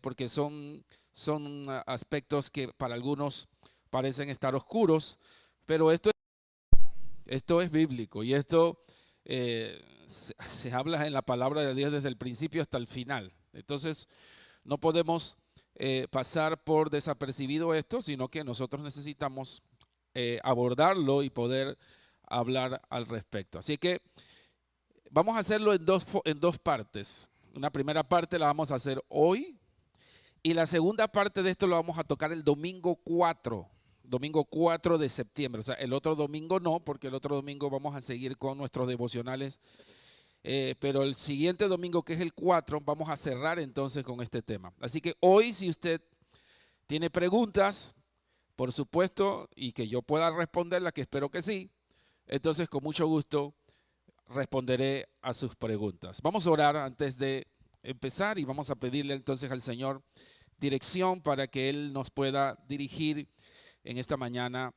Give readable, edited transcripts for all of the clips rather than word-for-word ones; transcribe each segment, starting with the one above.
porque son aspectos que para algunos parecen estar oscuros, pero esto es bíblico y esto se habla en la palabra de Dios desde el principio hasta el final. Entonces, no podemos pasar por desapercibido esto, sino que nosotros necesitamos abordarlo y poder hablar al respecto. Así que vamos a hacerlo en dos partes. Una primera parte la vamos a hacer hoy y la segunda parte de esto lo vamos a tocar el domingo 4 de septiembre. O sea, el otro domingo no, porque el otro domingo vamos a seguir con nuestros devocionales. Pero el siguiente domingo, que es el 4, vamos a cerrar entonces con este tema. Así que hoy, si usted tiene preguntas, por supuesto, y que yo pueda responderlas, que espero que sí, entonces con mucho gusto responderé a sus preguntas. Vamos a orar antes de empezar y vamos a pedirle entonces al Señor dirección para que Él nos pueda dirigir en esta mañana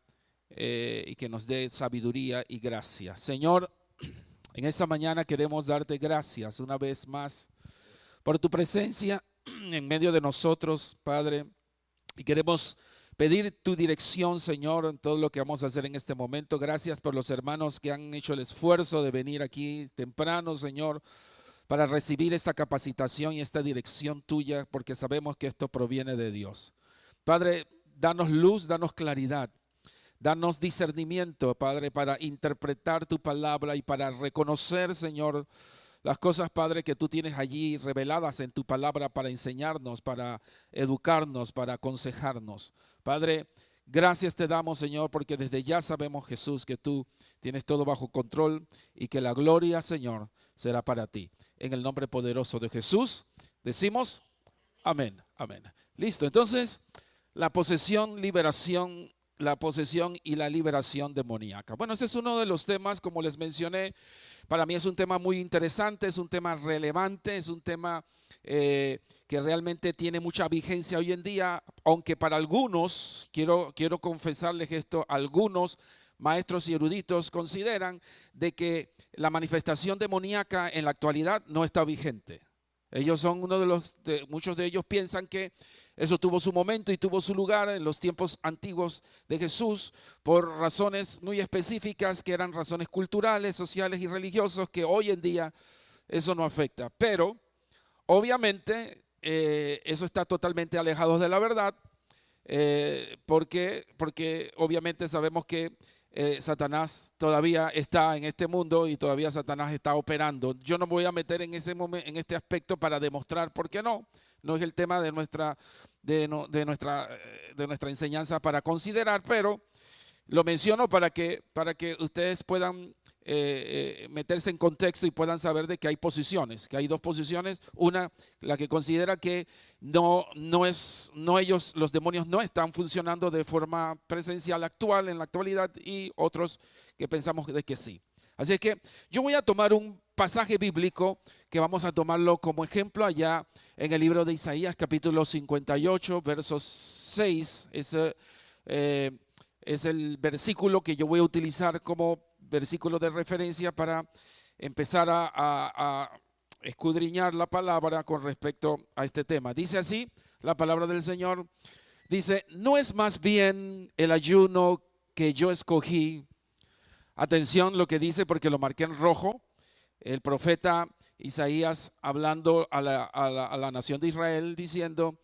y que nos dé sabiduría y gracia. Señor, en esta mañana queremos darte gracias una vez más por tu presencia en medio de nosotros, Padre, y queremos pedir tu dirección, Señor, en todo lo que vamos a hacer en este momento. Gracias por los hermanos que han hecho el esfuerzo de venir aquí temprano, Señor, para recibir esta capacitación y esta dirección tuya, porque sabemos que esto proviene de Dios. Padre, danos luz, danos claridad. Danos discernimiento, Padre, para interpretar tu palabra y para reconocer, Señor, las cosas, Padre, que tú tienes allí reveladas en tu palabra para enseñarnos, para educarnos, para aconsejarnos. Padre, gracias te damos, Señor, porque desde ya sabemos, Jesús, que tú tienes todo bajo control y que la gloria, Señor, será para ti. En el nombre poderoso de Jesús, decimos amén, amén. Listo, entonces, la posesión y la liberación demoníaca. Bueno, ese es uno de los temas, como les mencioné, para mí es un tema muy interesante, es un tema relevante, es un tema que realmente tiene mucha vigencia hoy en día, aunque para algunos, quiero confesarles esto, algunos maestros y eruditos consideran de que la manifestación demoníaca en la actualidad no está vigente. Ellos son muchos de ellos piensan que eso tuvo su momento y tuvo su lugar en los tiempos antiguos de Jesús por razones muy específicas que eran razones culturales, sociales y religiosas que hoy en día eso no afecta. Pero obviamente eso está totalmente alejado de la verdad porque obviamente sabemos que Satanás todavía está en este mundo y todavía Satanás está operando. Yo no me voy a meter en en este aspecto para demostrar por qué no. No es el tema de de nuestra enseñanza para considerar, pero lo menciono para que ustedes puedan meterse en contexto y puedan saber de que hay posiciones, que hay dos posiciones. Una, la que considera que no ellos, los demonios no están funcionando de forma presencial actual en la actualidad y otros que pensamos de que sí. Así que yo voy a tomar un pasaje bíblico que vamos a tomarlo como ejemplo allá en el libro de Isaías, capítulo 58, versos 6. Es el versículo que yo voy a utilizar como versículo de referencia para empezar a escudriñar la palabra con respecto a este tema. Dice así la palabra del Señor. Dice, ¿no es más bien el ayuno que yo escogí? Atención lo que dice porque lo marqué en rojo. El profeta Isaías hablando a la nación de Israel diciendo,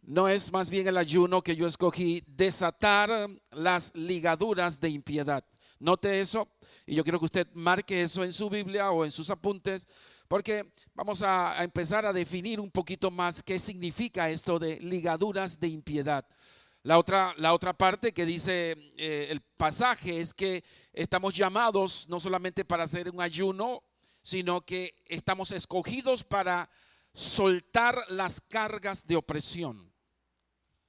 ¿no es más bien el ayuno que yo escogí desatar las ligaduras de impiedad? Note eso y yo quiero que usted marque eso en su Biblia o en sus apuntes porque vamos a empezar a definir un poquito más qué significa esto de ligaduras de impiedad. La otra parte que dice el pasaje es que estamos llamados no solamente para hacer un ayuno, sino que estamos escogidos para soltar las cargas de opresión.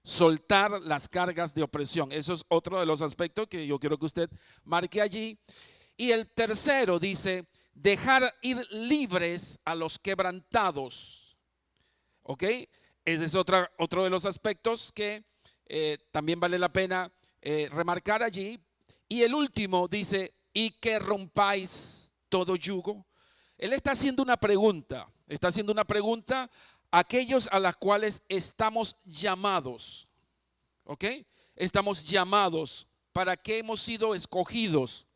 Soltar las cargas de opresión. Eso es otro de los aspectos que yo quiero que usted marque allí. Y el tercero dice, dejar ir libres a los quebrantados. ¿Ok? Ese es otro de los aspectos que también vale la pena remarcar allí. Y el último dice, y que rompáis todo yugo. Él está haciendo una pregunta aquellos a los cuales estamos llamados. ¿Ok? Estamos llamados. ¿Para qué hemos sido escogidos?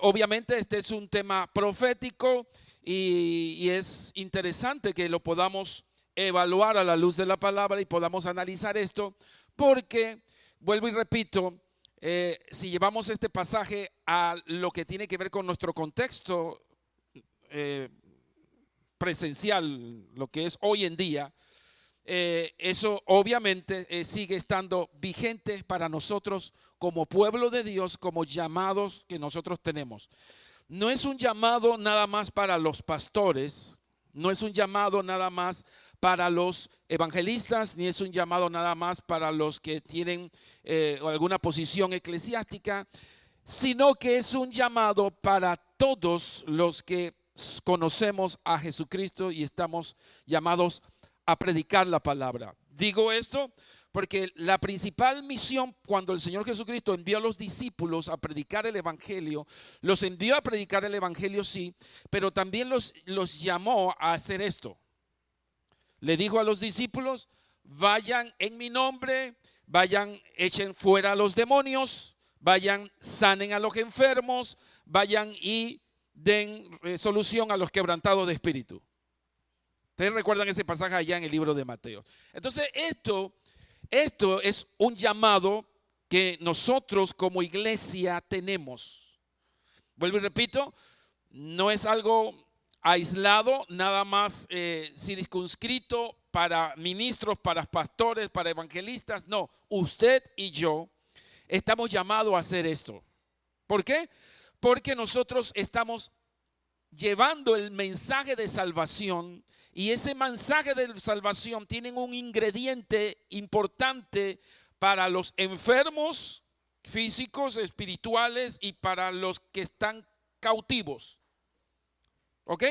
Obviamente este es un tema profético y es interesante que lo podamos evaluar a la luz de la palabra y podamos analizar esto, porque, vuelvo y repito, si llevamos este pasaje a lo que tiene que ver con nuestro contexto presencial, lo que es hoy en día, eso obviamente sigue estando vigente para nosotros como pueblo de Dios, como llamados que nosotros tenemos. No es un llamado nada más para los pastores, no es un llamado nada más para los evangelistas, ni es un llamado nada más para los que tienen alguna posición eclesiástica, sino que es un llamado para todos los que conocemos a Jesucristo y estamos llamados a predicar la palabra. Digo esto porque la principal misión, cuando el Señor Jesucristo envió a los discípulos a predicar el evangelio, los envió a predicar el evangelio, sí, pero también los llamó a hacer esto. Le dijo a los discípulos: vayan en mi nombre, vayan, echen fuera a los demonios, vayan, sanen a los enfermos, vayan y den solución a los quebrantados de espíritu. Ustedes recuerdan ese pasaje allá en el libro de Mateo. Entonces esto es un llamado que nosotros como iglesia tenemos. Vuelvo y repito, no es algo aislado, nada más circunscrito para ministros, para pastores, para evangelistas. No, usted y yo estamos llamados a hacer esto. ¿Por qué? Porque nosotros estamos llevando el mensaje de salvación, y ese mensaje de salvación tiene un ingrediente importante para los enfermos físicos, espirituales, y para los que están cautivos. ¿Ok?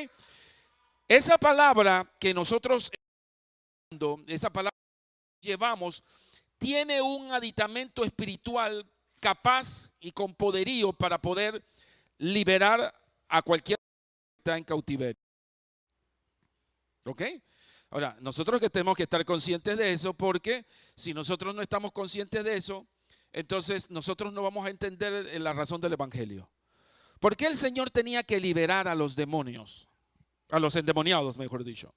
Esa palabra que nosotros llevamos tiene un aditamento espiritual capaz y con poderío para poder liberar a cualquier que está en cautiverio. ¿Ok? Ahora, nosotros que tenemos que estar conscientes de eso, porque si nosotros no estamos conscientes de eso, entonces nosotros no vamos a entender la razón del evangelio. ¿Por qué el Señor tenía que liberar a los demonios? A los endemoniados, mejor dicho.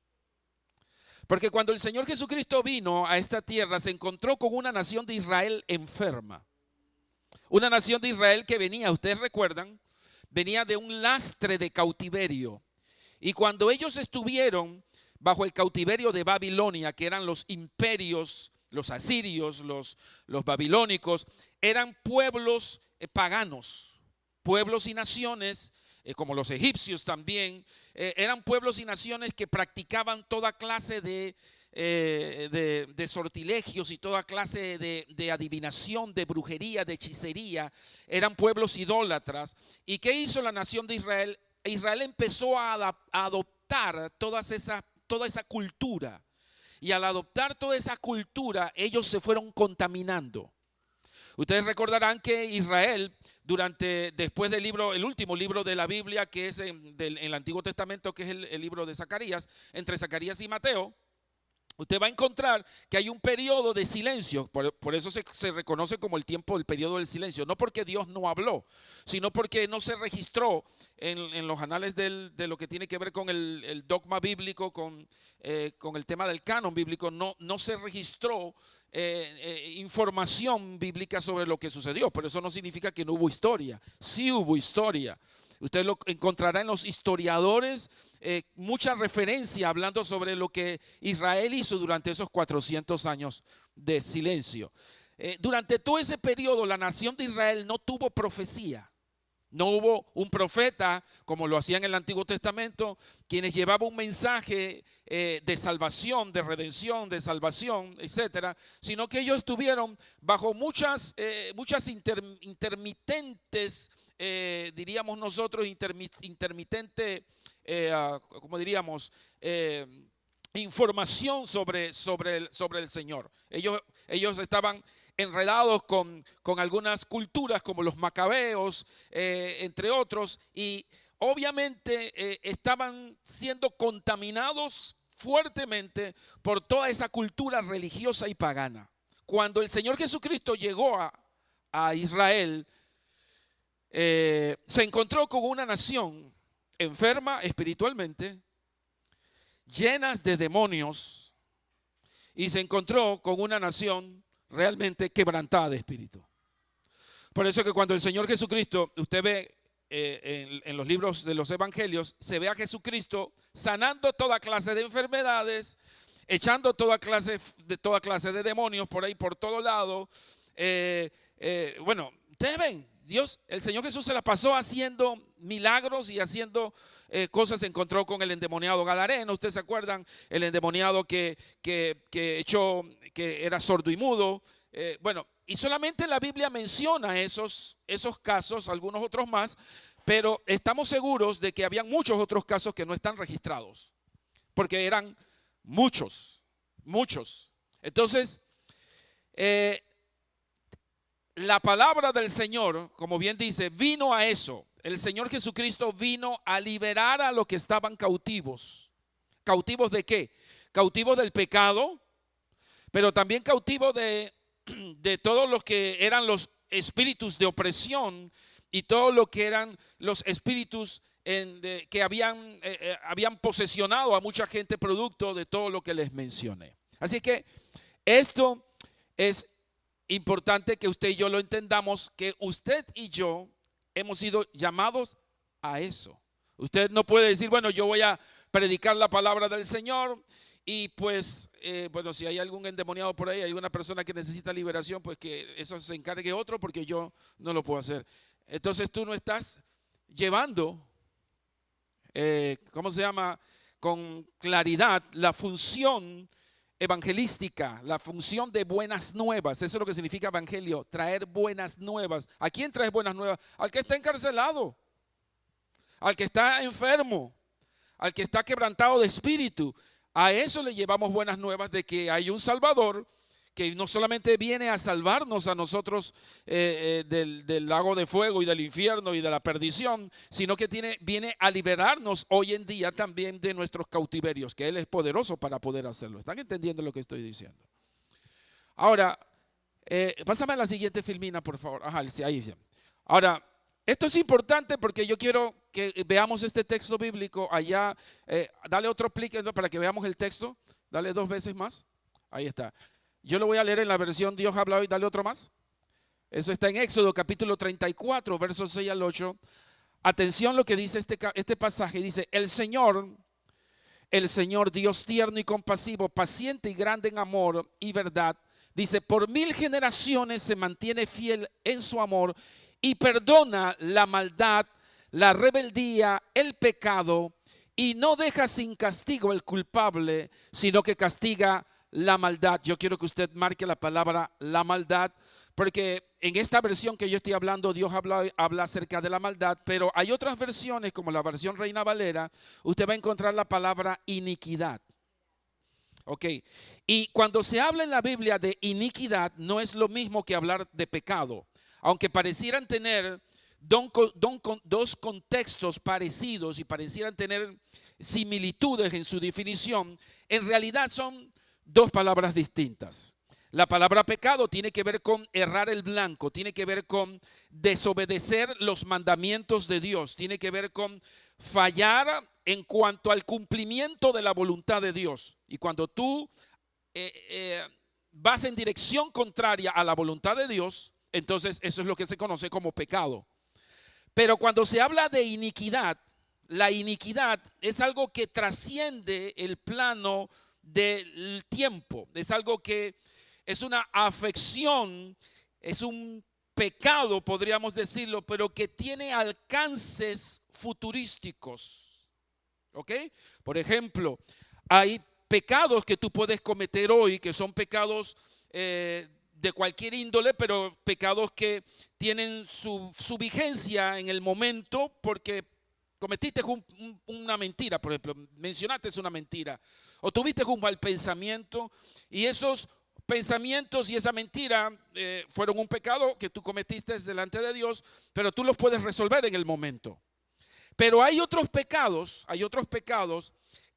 Porque cuando el Señor Jesucristo vino a esta tierra, se encontró con una nación de Israel enferma. Una nación de Israel que venía, ustedes recuerdan, venía de un lastre de cautiverio. Y cuando ellos estuvieron bajo el cautiverio de Babilonia, que eran los imperios, los asirios, los babilónicos, eran pueblos paganos, pueblos y naciones, como los egipcios también, eran pueblos y naciones que practicaban toda clase de sortilegios y toda clase de adivinación, de brujería, de hechicería. Eran pueblos idólatras. ¿Y qué hizo la nación de Israel? Israel empezó a adoptar toda esa cultura, y al adoptar toda esa cultura ellos se fueron contaminando. Ustedes recordarán que Israel, después del libro, el último libro de la Biblia, que es en el Antiguo Testamento, que es el libro de Zacarías, entre Zacarías y Mateo, usted va a encontrar que hay un periodo de silencio. Por eso se reconoce como el periodo del silencio. No porque Dios no habló, sino porque no se registró en los anales de lo que tiene que ver con el dogma bíblico, con el tema del canon bíblico. No se registró información bíblica sobre lo que sucedió. Pero eso no significa que no hubo historia. Sí hubo historia. Usted lo encontrará en los historiadores, mucha referencia hablando sobre lo que Israel hizo durante esos 400 años de silencio. Durante todo ese periodo la nación de Israel no tuvo profecía. No hubo un profeta como lo hacía en el Antiguo Testamento, quienes llevaban un mensaje de salvación, de redención, de salvación, etcétera, sino que ellos estuvieron bajo muchas intermitentes, diríamos nosotros, intermitente, como diríamos, información sobre el Señor. Ellos estaban enredados con algunas culturas como los macabeos, entre otros, y obviamente estaban siendo contaminados fuertemente por toda esa cultura religiosa y pagana. Cuando el Señor Jesucristo llegó a Israel, se encontró con una nación enferma espiritualmente, llenas de demonios, y se encontró con una nación realmente quebrantada de espíritu. Por eso que cuando el Señor Jesucristo, usted ve en los libros de los evangelios, se ve a Jesucristo sanando toda clase de enfermedades, echando toda clase de demonios por ahí, por todo lado. Bueno, ustedes ven, Dios, el Señor Jesús se la pasó haciendo milagros y haciendo cosas. Se encontró con el endemoniado gadareno. Ustedes se acuerdan, el endemoniado que era sordo y mudo. Bueno, y solamente la Biblia menciona esos casos, algunos otros más, pero estamos seguros de que habían muchos otros casos que no están registrados, porque eran muchos. Entonces, la palabra del Señor, como bien dice, vino a eso. El Señor Jesucristo vino a liberar a los que estaban cautivos. ¿Cautivos de qué? Cautivos del pecado, pero también cautivos de todos los que eran los espíritus de opresión y todo lo que eran los espíritus que habían posesionado a mucha gente producto de todo lo que les mencioné. Así que esto es importante que usted y yo lo entendamos, que usted y yo hemos sido llamados a eso. Usted no puede decir, bueno, yo voy a predicar la palabra del Señor y pues, bueno, si hay algún endemoniado por ahí, hay una persona que necesita liberación, pues que eso se encargue otro, porque yo no lo puedo hacer. Entonces tú no estás llevando, ¿cómo se llama? Con claridad la función evangelística, la función de buenas nuevas. Eso es lo que significa evangelio, traer buenas nuevas. ¿A quién traes buenas nuevas? Al que está encarcelado, al que está enfermo, al que está quebrantado de espíritu. A eso le llevamos buenas nuevas de que hay un Salvador que no solamente viene a salvarnos a nosotros del lago de fuego y del infierno y de la perdición, sino que viene a liberarnos hoy en día también de nuestros cautiverios, que Él es poderoso para poder hacerlo. ¿Están entendiendo lo que estoy diciendo? Ahora, pásame a la siguiente filmina, por favor. Ajá, sí, ahí. Ahora, esto es importante porque yo quiero que veamos este texto bíblico allá. Dale otro clic para que veamos el texto. Dale 2 veces más. Ahí está. Yo lo voy a leer en la versión Dios habla hoy. Dale otro más. Eso está en Éxodo capítulo 34, versos 6 al 8. Atención lo que dice este pasaje. Dice, el Señor Dios tierno y compasivo, paciente y grande en amor y verdad. Dice, por 1000 generaciones se mantiene fiel en su amor y perdona la maldad, la rebeldía, el pecado, y no deja sin castigo el culpable, sino que castiga la maldad. Yo quiero que usted marque la palabra la maldad, porque en esta versión que yo estoy hablando, Dios habla acerca de la maldad, pero hay otras versiones, como la versión Reina Valera, usted va a encontrar la palabra iniquidad. Ok, y cuando se habla en la Biblia de iniquidad, no es lo mismo que hablar de pecado. Aunque parecieran tener dos contextos parecidos y parecieran tener similitudes en su definición, en realidad son 2 palabras distintas. La palabra pecado tiene que ver con errar el blanco, tiene que ver con desobedecer los mandamientos de Dios, tiene que ver con fallar en cuanto al cumplimiento de la voluntad de Dios. Y cuando tú vas en dirección contraria a la voluntad de Dios, entonces eso es lo que se conoce como pecado. Pero cuando se habla de iniquidad, la iniquidad es algo que trasciende el plano del tiempo. Es algo que es una afección, es un pecado, podríamos decirlo, pero que tiene alcances futurísticos. ¿Ok? Por ejemplo, hay pecados que tú puedes cometer hoy que son pecados de cualquier índole, pero pecados que tienen su vigencia en el momento porque cometiste una mentira, por ejemplo, mencionaste una mentira o tuviste un mal pensamiento y esos pensamientos y esa mentira fueron un pecado que tú cometiste delante de Dios, pero tú los puedes resolver en el momento. Pero hay otros pecados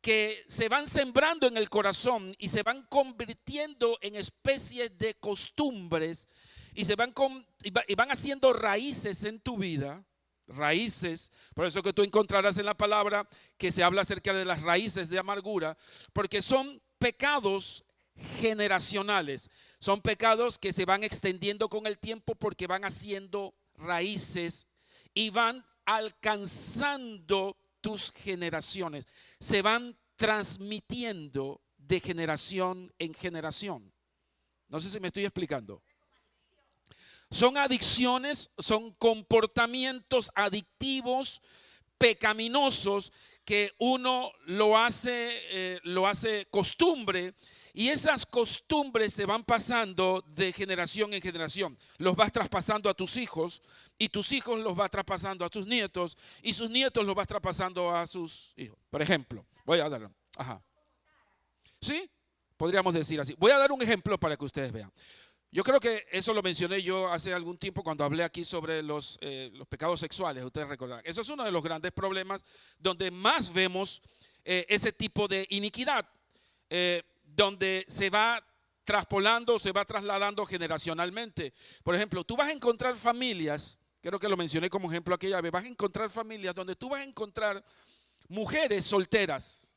que se van sembrando en el corazón y se van convirtiendo en especies de costumbres y van haciendo raíces en tu vida. Raíces, por eso que tú encontrarás en la palabra que se habla acerca de las raíces de amargura, porque son pecados generacionales, son pecados que se van extendiendo con el tiempo porque van haciendo raíces y van alcanzando tus generaciones, se van transmitiendo de generación en generación. No sé si me estoy explicando. Son adicciones, son comportamientos adictivos, pecaminosos, que uno lo hace costumbre, y esas costumbres se van pasando de generación en generación. Los vas traspasando a tus hijos, y tus hijos los vas traspasando a tus nietos, y sus nietos los vas traspasando a sus hijos. Por ejemplo, voy a dar, ¿sí? Podríamos decir así. Voy a dar un ejemplo para que ustedes vean. Yo creo que eso lo mencioné yo hace algún tiempo cuando hablé aquí sobre los pecados sexuales, ustedes recordarán. Eso es uno de los grandes problemas donde más vemos ese tipo de iniquidad, donde se va traspolando, se va trasladando generacionalmente. Por ejemplo, tú vas a encontrar familias, creo que lo mencioné como ejemplo aquella vez, vas a encontrar familias donde tú vas a encontrar mujeres solteras.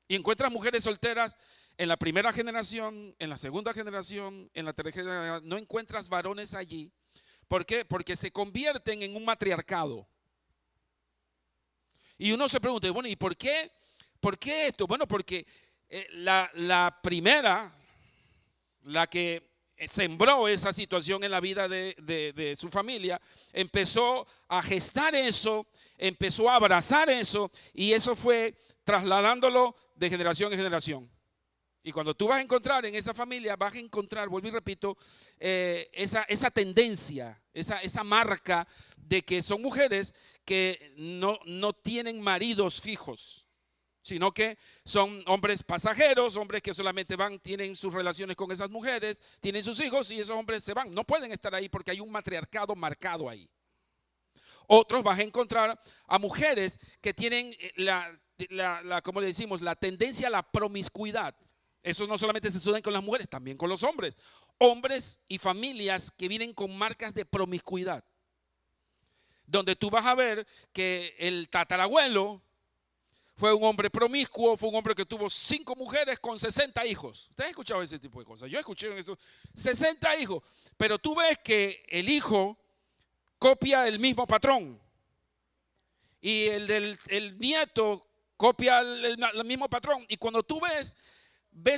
Y encuentras mujeres solteras en la primera generación, en la segunda generación, en la tercera generación. No encuentras varones allí. ¿Por qué? Porque se convierten en un matriarcado. Y uno se pregunta, bueno, ¿y por qué? ¿Por qué esto? Bueno, porque la primera, la que sembró esa situación en la vida de su familia, empezó a gestar eso, empezó a abrazar eso, y eso fue trasladándolo de generación en generación. Y cuando tú vas a encontrar en esa familia, vas a encontrar, vuelvo y repito, esa tendencia, esa marca de que son mujeres que no tienen maridos fijos, sino que son hombres pasajeros, hombres que solamente tienen sus relaciones con esas mujeres, tienen sus hijos y esos hombres se van. No pueden estar ahí porque hay un matriarcado marcado ahí. Otros vas a encontrar a mujeres que tienen ¿cómo le decimos? La tendencia a la promiscuidad. Eso no solamente se sucede con las mujeres, también con los hombres. Hombres y familias que vienen con marcas de promiscuidad. Donde tú vas a ver que el tatarabuelo fue un hombre promiscuo, fue un hombre que tuvo 5 mujeres con 60 hijos. ¿Ustedes han escuchado ese tipo de cosas? Yo escuché eso, 60 hijos. Pero tú ves que el hijo copia el mismo patrón. Y el nieto copia el mismo patrón. Y cuando tú ves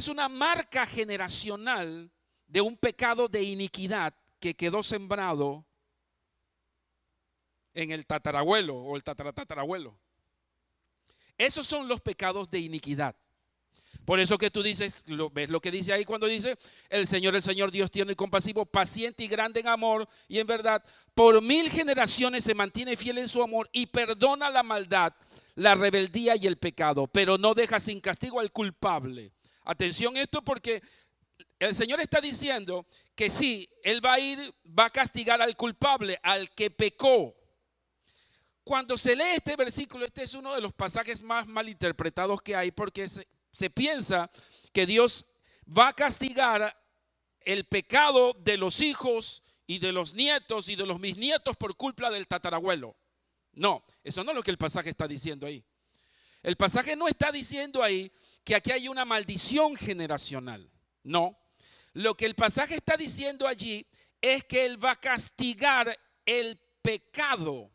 una marca generacional de un pecado de iniquidad que quedó sembrado en el tatarabuelo o el tatarabuelo. Esos son los pecados de iniquidad. Por eso que tú dices, ves lo que dice ahí cuando dice, el Señor Dios tierno y compasivo, paciente y grande en amor y en verdad, por 1000 generaciones se mantiene fiel en su amor y perdona la maldad, la rebeldía y el pecado, pero no deja sin castigo al culpable. Atención a esto, porque el Señor está diciendo que sí, Él va a castigar al culpable, al que pecó. Cuando se lee este versículo, este es uno de los pasajes más malinterpretados que hay, porque se piensa que Dios va a castigar el pecado de los hijos y de los nietos y de los bisnietos por culpa del tatarabuelo. No, eso no es lo que el pasaje está diciendo ahí. El pasaje no está diciendo ahí que aquí hay una maldición generacional. No, lo que el pasaje está diciendo allí es que Él va a castigar el pecado,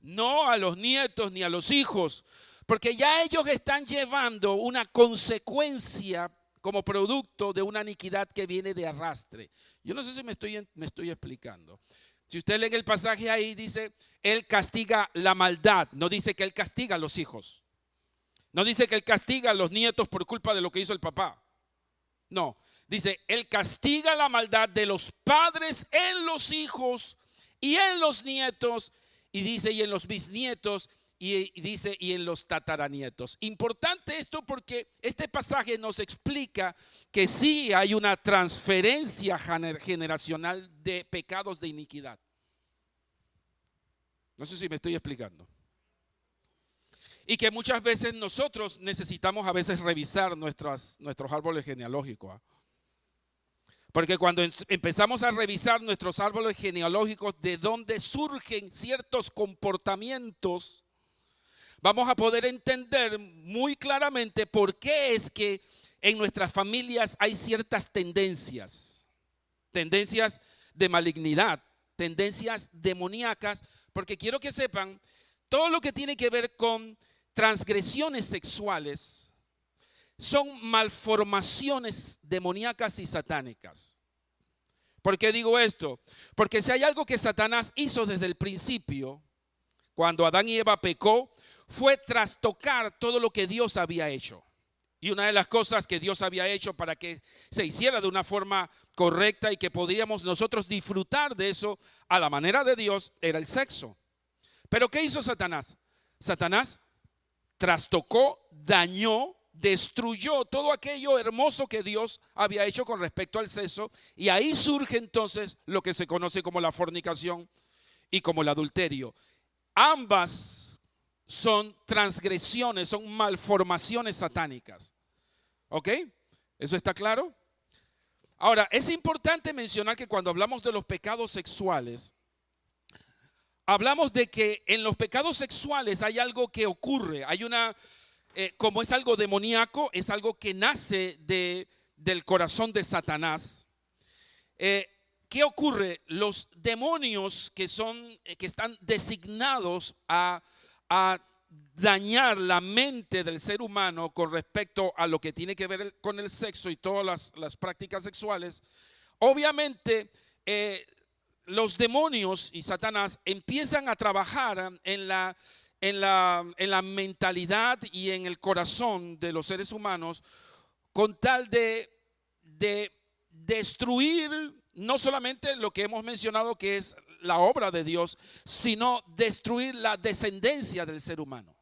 no a los nietos ni a los hijos, porque ya ellos están llevando una consecuencia como producto de una iniquidad que viene de arrastre. Yo no sé si me estoy explicando. Si usted lee el pasaje ahí, dice, Él castiga la maldad. No dice que Él castiga a los hijos. No dice que Él castiga a los nietos por culpa de lo que hizo el papá. No, dice, Él castiga la maldad de los padres en los hijos y en los nietos, y dice, y en los bisnietos, y dice, y en los tataranietos. Importante esto porque este pasaje nos explica que sí hay una transferencia generacional de pecados de iniquidad. No sé si me estoy explicando. Y que muchas veces nosotros necesitamos a veces revisar nuestros árboles genealógicos. Porque cuando empezamos a revisar nuestros árboles genealógicos, de dónde surgen ciertos comportamientos, vamos a poder entender muy claramente por qué es que en nuestras familias hay ciertas tendencias de malignidad, tendencias demoníacas, porque quiero que sepan, todo lo que tiene que ver con transgresiones sexuales son malformaciones demoníacas y satánicas. ¿Por qué digo esto? Porque si hay algo que Satanás hizo desde el principio, cuando Adán y Eva pecó, fue trastocar todo lo que Dios había hecho. Y una de las cosas que Dios había hecho para que se hiciera de una forma correcta y que podríamos nosotros disfrutar de eso a la manera de Dios era el sexo. Pero ¿qué hizo Satanás? Satanás trastocó, dañó, destruyó todo aquello hermoso que Dios había hecho con respecto al sexo. Y ahí surge entonces lo que se conoce como la fornicación y como el adulterio. Ambas son transgresiones, son malformaciones satánicas. ¿Ok? ¿Eso está claro? Ahora, es importante mencionar que cuando hablamos de los pecados sexuales, hablamos de que en los pecados sexuales hay algo que ocurre, hay una, como es algo demoníaco, es algo que nace del corazón de Satanás. ¿Qué ocurre? Los demonios que están designados a dañar la mente del ser humano con respecto a lo que tiene que ver con el sexo y todas las prácticas sexuales, obviamente los demonios y Satanás empiezan a trabajar en la mentalidad y en el corazón de los seres humanos con tal de destruir no solamente lo que hemos mencionado que es la obra de Dios, sino destruir la descendencia del ser humano.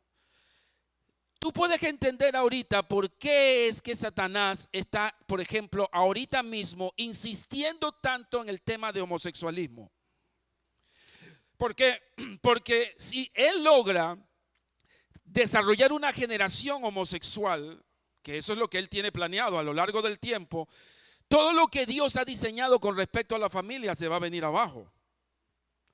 Tú puedes entender ahorita por qué es que Satanás está, por ejemplo, ahorita mismo insistiendo tanto en el tema de homosexualismo. ¿Por qué? Porque si él logra desarrollar una generación homosexual, que eso es lo que él tiene planeado a lo largo del tiempo, todo lo que Dios ha diseñado con respecto a la familia se va a venir abajo.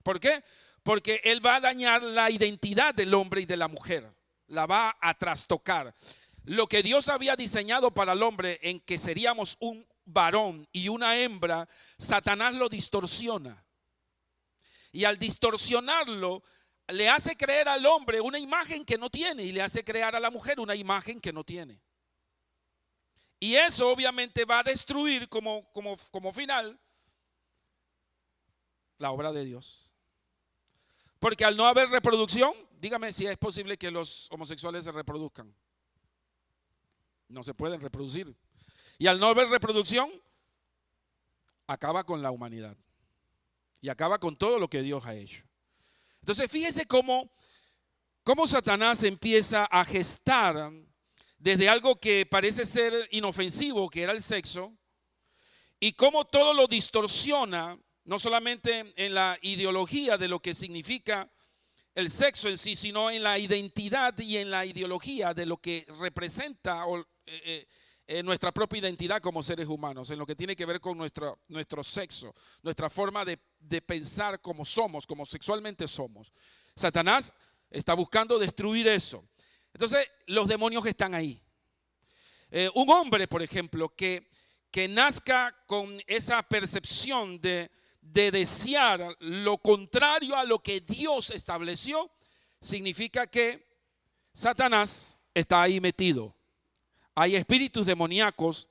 ¿Por qué? Porque él va a dañar la identidad del hombre y de la mujer. La va a trastocar. Lo que Dios había diseñado para el hombre en que seríamos un varón y una hembra, Satanás lo distorsiona. Y al distorsionarlo, le hace creer al hombre una imagen que no tiene y le hace crear a la mujer una imagen que no tiene. Y eso obviamente va a destruir como final la obra de Dios. Porque al no haber reproducción, dígame si es posible que los homosexuales se reproduzcan. No se pueden reproducir. Y al no haber reproducción, acaba con la humanidad. Y acaba con todo lo que Dios ha hecho. Entonces fíjese cómo Satanás empieza a gestar desde algo que parece ser inofensivo, que era el sexo, y cómo todo lo distorsiona, no solamente en la ideología de lo que significa el sexo en sí, sino en la identidad y en la ideología de lo que representa nuestra propia identidad como seres humanos, en lo que tiene que ver con nuestro sexo, nuestra forma de pensar como somos, como sexualmente somos. Satanás está buscando destruir eso. Entonces, los demonios están ahí. Un hombre, por ejemplo, que nazca con esa percepción de desear lo contrario a lo que Dios estableció, significa que Satanás está ahí metido. Hay espíritus demoníacos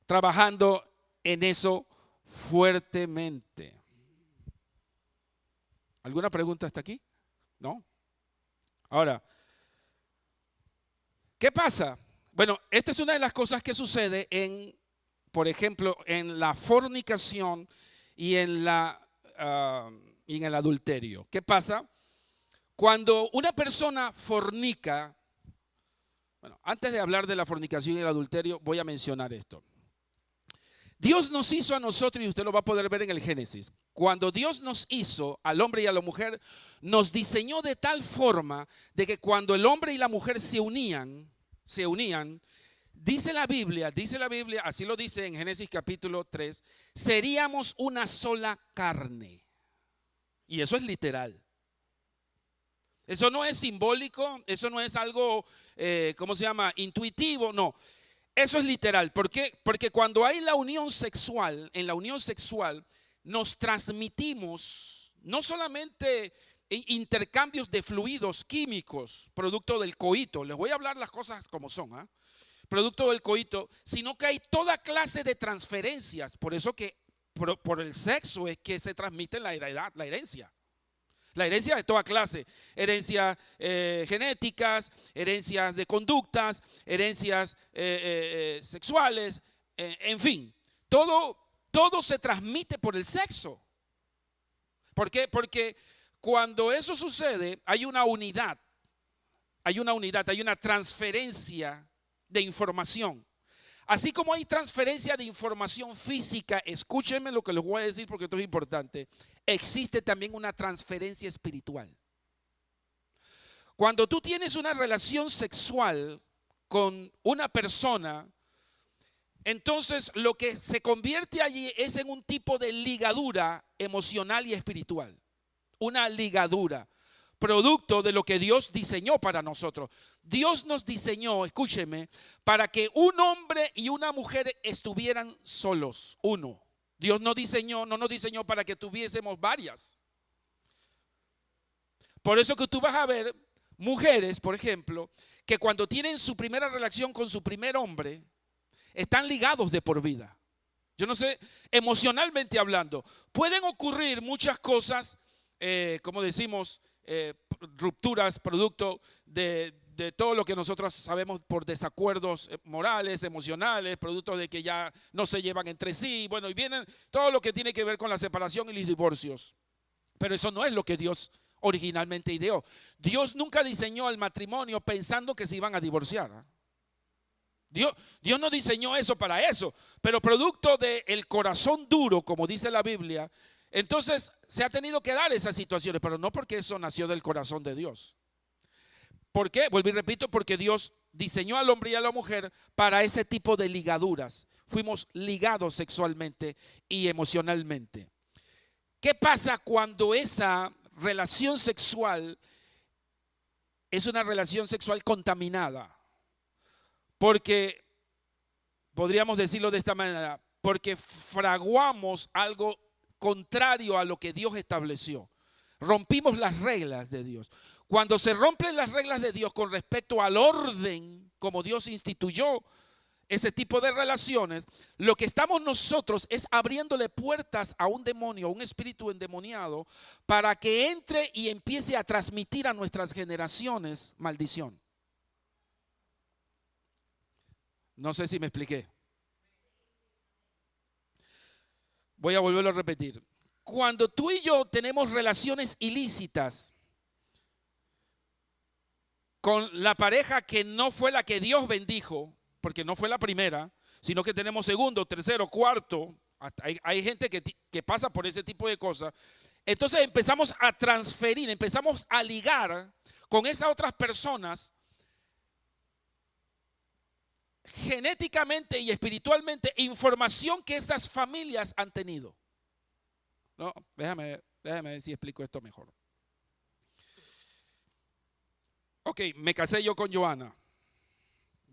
trabajando en eso fuertemente. ¿Alguna pregunta hasta aquí? ¿No? Ahora, ¿qué pasa? Bueno, esta es una de las cosas que sucede por ejemplo, en la fornicación y en el adulterio. ¿Qué pasa? Cuando una persona fornica, bueno, antes de hablar de la fornicación y el adulterio, voy a mencionar esto. Dios nos hizo a nosotros, y usted lo va a poder ver en el Génesis. Cuando Dios nos hizo al hombre y a la mujer, nos diseñó de tal forma de que cuando el hombre y la mujer se unían, dice la Biblia, así lo dice en Génesis capítulo 3, seríamos una sola carne. Y eso es literal. Eso no es simbólico, eso no es algo, ¿cómo se llama? Intuitivo, no. Eso es literal. ¿Por qué? Porque cuando hay la unión sexual, en la unión sexual nos transmitimos no solamente intercambios de fluidos químicos, producto del coito. Les voy a hablar las cosas como son, ¿eh? Producto del coito, sino que hay toda clase de transferencias. Por eso que por el sexo es que se transmite la herencia. La herencia de toda clase, herencias genéticas, herencias de conductas, herencias sexuales, en fin, todo se transmite por el sexo. ¿Por qué? Porque cuando eso sucede hay una unidad, hay una transferencia de información. Así como hay transferencia de información física, escúchenme lo que les voy a decir porque esto es importante, existe también una transferencia espiritual. Cuando tú tienes una relación sexual con una persona, entonces lo que se convierte allí es en un tipo de ligadura emocional y espiritual. Una ligadura, producto de lo que Dios diseñó para nosotros. Dios nos diseñó, escúcheme, para que un hombre y una mujer estuvieran solos, uno. Dios no nos diseñó para que tuviésemos varias. Por eso que tú vas a ver mujeres, por ejemplo, que cuando tienen su primera relación con su primer hombre, están ligados de por vida. Yo no sé, emocionalmente hablando, pueden ocurrir muchas cosas, como decimos, rupturas producto de todo lo que nosotros sabemos por desacuerdos morales, emocionales, producto de que ya no se llevan entre sí, bueno, y vienen todo lo que tiene que ver con la separación y los divorcios. Pero eso no es lo que Dios originalmente ideó. Dios nunca diseñó el matrimonio pensando que se iban a divorciar, ¿eh? Dios no diseñó eso para eso, pero producto del corazón duro, como dice la Biblia, entonces se ha tenido que dar esas situaciones, pero no porque eso nació del corazón de Dios. ¿Por qué? Vuelvo y repito, porque Dios diseñó al hombre y a la mujer para ese tipo de ligaduras. Fuimos ligados sexualmente y emocionalmente. ¿Qué pasa cuando esa relación sexual es una relación sexual contaminada? Porque, podríamos decirlo de esta manera, porque fraguamos algo contrario a lo que Dios estableció. Rompimos las reglas de Dios. Cuando se rompen las reglas de Dios con respecto al orden como Dios instituyó ese tipo de relaciones, lo que estamos nosotros es abriéndole puertas a un demonio, a un espíritu endemoniado, para que entre y empiece a transmitir a nuestras generaciones maldición. No sé si me expliqué. Voy a volverlo a repetir. Cuando tú y yo tenemos relaciones ilícitas con la pareja que no fue la que Dios bendijo, porque no fue la primera, sino que tenemos segundo, tercero, cuarto, hay gente que pasa por ese tipo de cosas, entonces empezamos a transferir, empezamos a ligar con esas otras personas genéticamente y espiritualmente información que esas familias han tenido. No, déjame ver si explico esto mejor. Ok, me casé yo con Joana.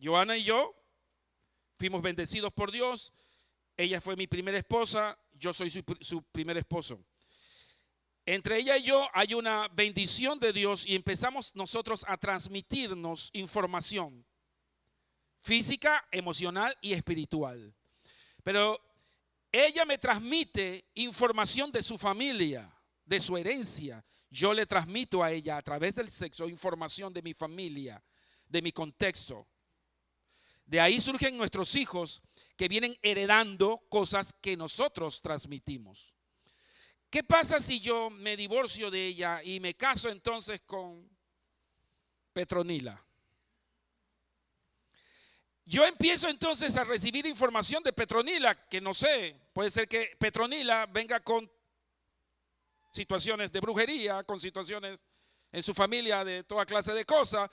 Joana y yo fuimos bendecidos por Dios. Ella fue mi primera esposa, yo soy su primer esposo. Entre ella y yo hay una bendición de Dios y empezamos nosotros a transmitirnos información física, emocional y espiritual. Pero ella me transmite información de su familia, de su herencia. Yo le transmito a ella a través del sexo información de mi familia, de mi contexto. De ahí surgen nuestros hijos que vienen heredando cosas que nosotros transmitimos. ¿Qué pasa si yo me divorcio de ella y me caso entonces con Petronila? yo empiezo entonces a recibir información de Petronila, que no sé, puede ser que Petronila venga con situaciones de brujería, con situaciones en su familia de toda clase de cosas,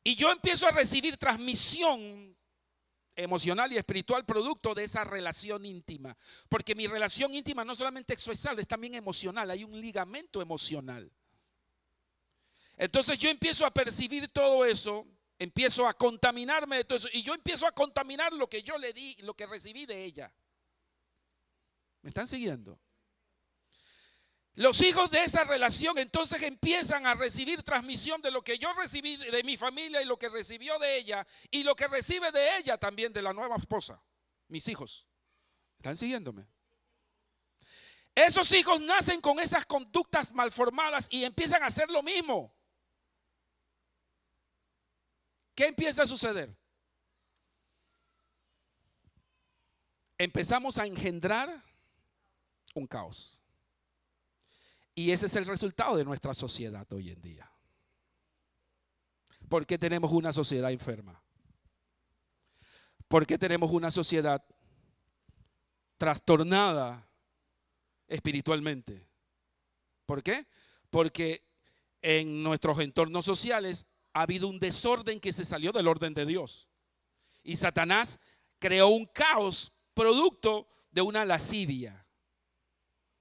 y yo empiezo a recibir transmisión emocional y espiritual producto de esa relación íntima, porque mi relación íntima no solamente es sexual, es también emocional, hay un ligamento emocional. Entonces yo empiezo a percibir todo eso, empiezo a contaminarme de todo eso, y yo empiezo a contaminar lo que yo le di, lo que recibí de ella. ¿Me están siguiendo? Los hijos de esa relación entonces empiezan a recibir transmisión de lo que yo recibí de mi familia y lo que recibió de ella y lo que recibe de ella también de la nueva esposa, mis hijos. ¿Están siguiéndome? Esos hijos nacen con esas conductas malformadas y empiezan a hacer lo mismo. ¿Qué empieza a suceder? Empezamos a engendrar un caos. Y ese es el resultado de nuestra sociedad hoy en día. ¿Por qué tenemos una sociedad enferma? ¿Por qué tenemos una sociedad trastornada espiritualmente? ¿Por qué? Porque en nuestros entornos sociales ha habido un desorden que se salió del orden de Dios. Y Satanás creó un caos producto de una lascivia,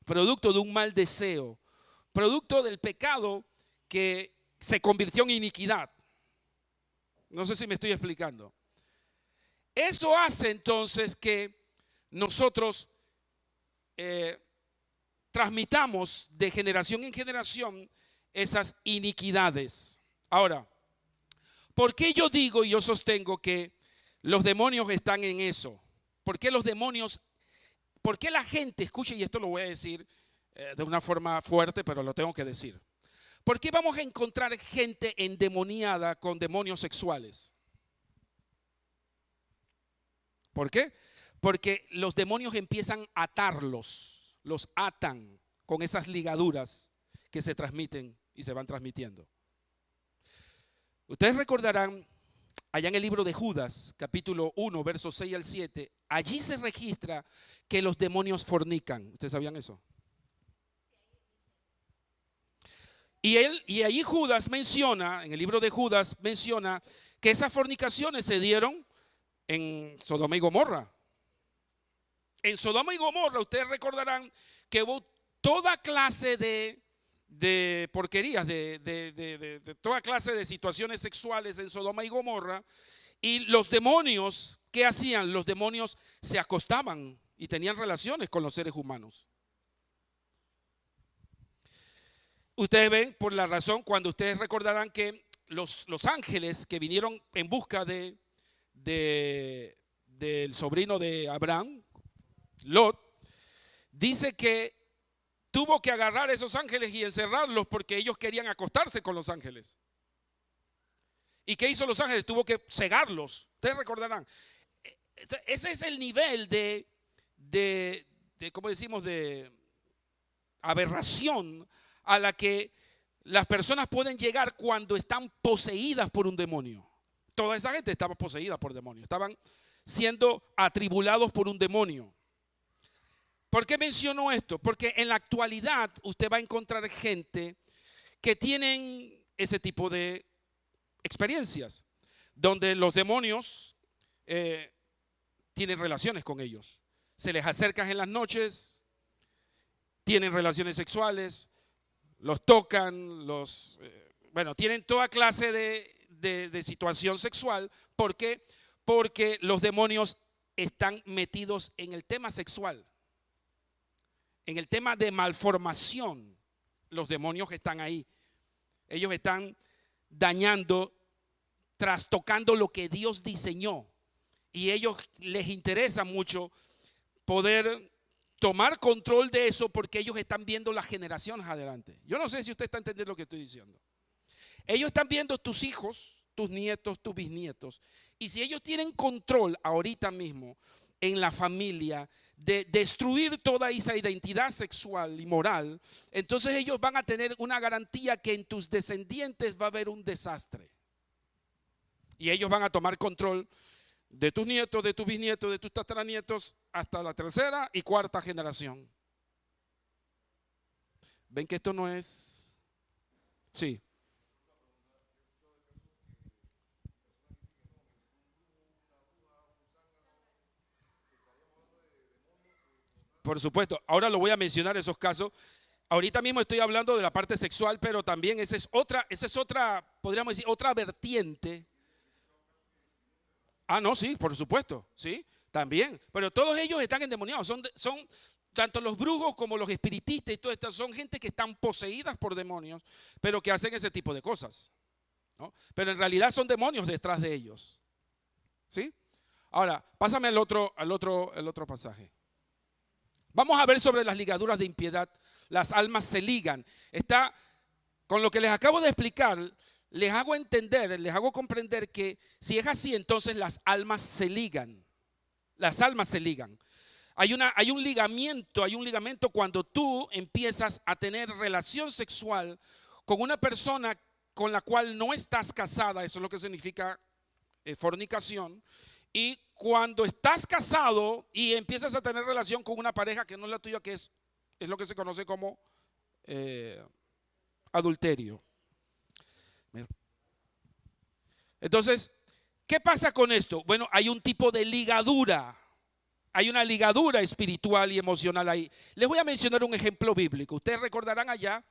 producto de un mal deseo, producto del pecado que se convirtió en iniquidad. No sé si me estoy explicando. Eso hace entonces que nosotros transmitamos de generación en generación esas iniquidades. Ahora, ¿por qué yo digo y yo sostengo que los demonios están en eso? ¿Por qué los demonios? ¿Por qué la gente, escuche, y esto lo voy a decir de una forma fuerte, pero lo tengo que decir? ¿Por qué vamos a encontrar gente endemoniada con demonios sexuales? ¿Por qué? Porque los demonios empiezan a atarlos, los atan con esas ligaduras que se transmiten y se van transmitiendo. Ustedes recordarán, allá en el libro de Judas, capítulo 1, versos 6 al 7, allí se registra que los demonios fornican. ¿Ustedes sabían eso? Y ahí Judas menciona, en el libro de Judas menciona que esas fornicaciones se dieron en Sodoma y Gomorra. En Sodoma y Gomorra ustedes recordarán que hubo toda clase de porquerías, de toda clase de situaciones sexuales en Sodoma y Gomorra. Y los demonios, ¿qué hacían? Los demonios se acostaban y tenían relaciones con los seres humanos. Ustedes ven por la razón, cuando ustedes recordarán que los ángeles que vinieron en busca del sobrino de Abraham, Lot, dice que tuvo que agarrar a esos ángeles y encerrarlos porque ellos querían acostarse con los ángeles. ¿Y qué hizo los ángeles? Tuvo que cegarlos. Ustedes recordarán. Ese es el nivel ¿cómo decimos? De aberración a la que las personas pueden llegar cuando están poseídas por un demonio. Toda esa gente estaba poseída por demonios. Estaban siendo atribulados por un demonio. ¿Por qué menciono esto? Porque en la actualidad usted va a encontrar gente que tienen ese tipo de experiencias, donde los demonios tienen relaciones con ellos. Se les acercan en las noches, tienen relaciones sexuales, los tocan, tienen toda clase de situación sexual. ¿Por qué? Porque los demonios están metidos en el tema sexual. En el tema de malformación, los demonios están ahí. Ellos están dañando, trastocando lo que Dios diseñó. Y a ellos les interesa mucho poder tomar control de eso porque ellos están viendo las generaciones adelante. Yo no sé si usted está entendiendo lo que estoy diciendo. Ellos están viendo tus hijos, tus nietos, tus bisnietos. Y si ellos tienen control ahorita mismo en la familia de destruir toda esa identidad sexual y moral, entonces ellos van a tener una garantía que en tus descendientes va a haber un desastre. Y ellos van a tomar control de tus nietos, de tus bisnietos, de tus tataranietos, hasta la tercera y cuarta generación. ¿Ven que esto no es? Sí. Por supuesto. Ahora lo voy a mencionar esos casos. Ahorita mismo estoy hablando de la parte sexual, pero también esa es otra, podríamos decir, otra vertiente. Ah, no, sí, por supuesto, sí, también. Pero todos ellos están endemoniados. Son tanto los brujos como los espiritistas y todo esto, son gente que están poseídas por demonios, pero que hacen ese tipo de cosas, ¿no? Pero en realidad son demonios detrás de ellos. ¿Sí? Ahora, pásame el otro pasaje. Vamos a ver sobre las ligaduras de impiedad. Las almas se ligan. Está, con lo que les acabo de explicar, les hago entender, les hago comprender que si es así, entonces las almas se ligan. Las almas se ligan. Hay un ligamento cuando tú empiezas a tener relación sexual con una persona con la cual no estás casada. Eso es lo que significa fornicación. Y cuando estás casado y empiezas a tener relación con una pareja que no es la tuya, que es lo que se conoce como adulterio. Entonces, ¿qué pasa con esto? Bueno, hay un tipo de ligadura. Hay una ligadura espiritual y emocional ahí. Les voy a mencionar un ejemplo bíblico. Ustedes recordarán allá,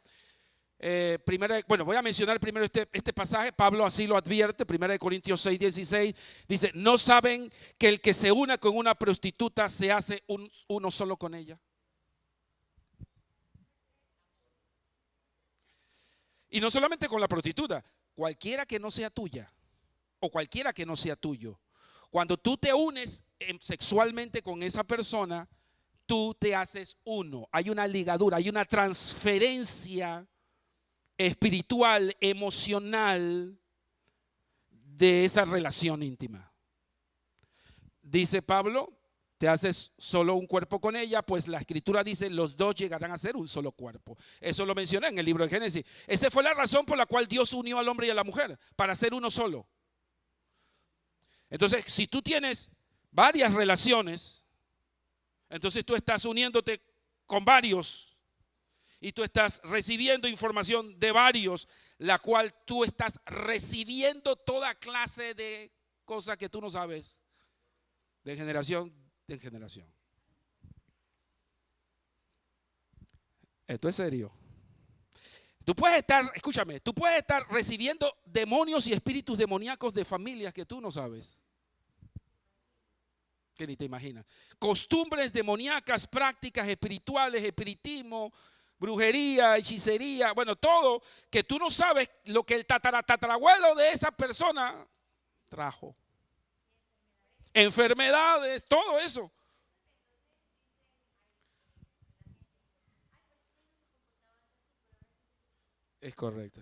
voy a mencionar primero este pasaje. Pablo así lo advierte, 1 Corintios 6, 16. Dice, ¿no saben que el que se una con una prostituta se hace uno solo con ella? Y no solamente con la prostituta, cualquiera que no sea tuya o cualquiera que no sea tuyo. Cuando tú te unes sexualmente con esa persona, tú te haces uno. Hay una ligadura, hay una transferencia espiritual, emocional de esa relación íntima. Dice Pablo, te haces solo un cuerpo con ella, pues la escritura dice, los dos llegarán a ser un solo cuerpo. Eso lo mencioné en el libro de Génesis. Esa fue la razón por la cual Dios unió al hombre y a la mujer, para ser uno solo. Entonces, si tú tienes varias relaciones, entonces tú estás uniéndote con varios y tú estás recibiendo información de varios, la cual tú estás recibiendo toda clase de cosas que tú no sabes de generación en generación. Esto es serio. Tú puedes estar recibiendo demonios y espíritus demoníacos de familias que tú no sabes, que ni te imaginas. Costumbres demoníacas, prácticas espirituales, espiritismo, brujería, hechicería, bueno, todo que tú no sabes lo que el tatarabuelo de esa persona trajo. Enfermedades, todo eso. Es correcto.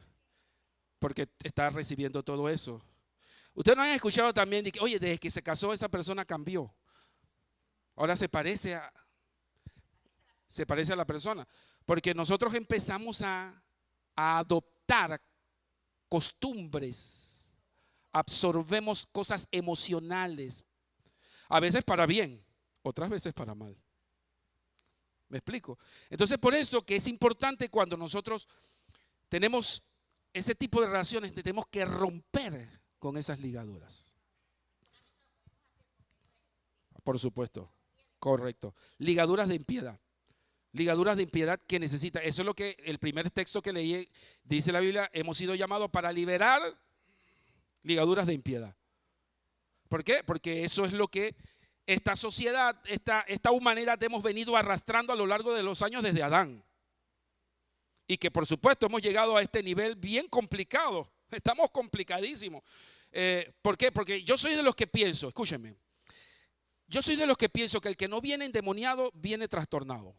Porque está recibiendo todo eso. Ustedes no han escuchado también de que, oye, desde que se casó esa persona cambió. Ahora se parece a la persona. Porque nosotros empezamos a adoptar costumbres, absorbemos cosas emocionales, a veces para bien, otras veces para mal. ¿Me explico? Entonces, por eso que es importante cuando nosotros tenemos ese tipo de relaciones, tenemos que romper con esas ligaduras. Por supuesto, correcto. Ligaduras de impiedad. Ligaduras de impiedad que necesita. Eso es lo que el primer texto que leí dice la Biblia. Hemos sido llamados para liberar ligaduras de impiedad. ¿Por qué? Porque eso es lo que esta sociedad, esta humanidad hemos venido arrastrando a lo largo de los años desde Adán. Y que por supuesto hemos llegado a este nivel bien complicado. Estamos complicadísimos. ¿Por qué? Porque yo soy de los que pienso, escúchenme, yo soy de los que pienso que el que no viene endemoniado viene trastornado.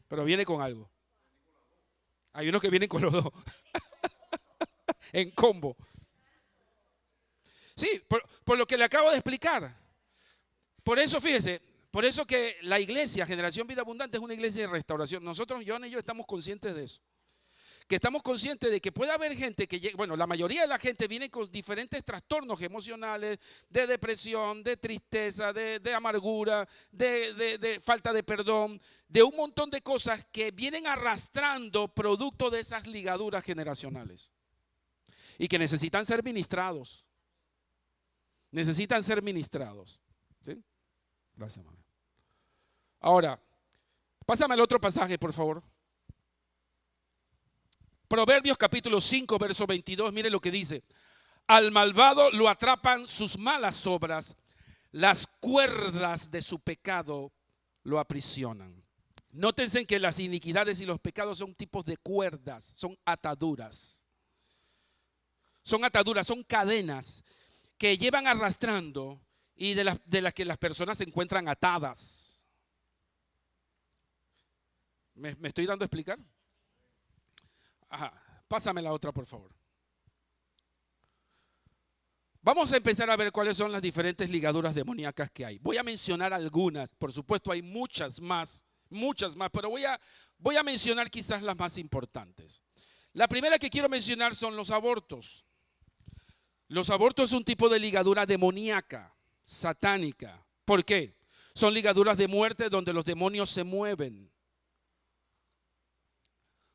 Pero viene con algo. Hay unos que vienen con los dos. En combo. Sí, por lo que le acabo de explicar. Por eso, fíjese, por eso que la iglesia, Generación Vida Abundante, es una iglesia de restauración. Nosotros, John y yo, estamos conscientes de eso. que estamos conscientes de que puede haber gente que, bueno, la mayoría de la gente viene con diferentes trastornos emocionales, de depresión, de tristeza, de amargura, de falta de perdón, de un montón de cosas que vienen arrastrando producto de esas ligaduras generacionales y que necesitan ser ministrados. Necesitan ser ministrados. ¿Sí? Gracias, mami. Ahora, pásame el otro pasaje, por favor. Proverbios capítulo 5, verso 22, mire lo que dice. Al malvado lo atrapan sus malas obras, las cuerdas de su pecado lo aprisionan. Nótense que las iniquidades y los pecados son tipos de cuerdas, son ataduras. Son ataduras, son cadenas que llevan arrastrando y de las que las personas se encuentran atadas. ¿Me estoy dando a explicar? Ajá, pásame la otra, por favor. Vamos a empezar a ver cuáles son las diferentes ligaduras demoníacas que hay. Voy a mencionar algunas, por supuesto hay muchas más, pero voy a mencionar quizás las más importantes. La primera que quiero mencionar son los abortos. Los abortos es un tipo de ligadura demoníaca, satánica. ¿Por qué? Son ligaduras de muerte donde los demonios se mueven.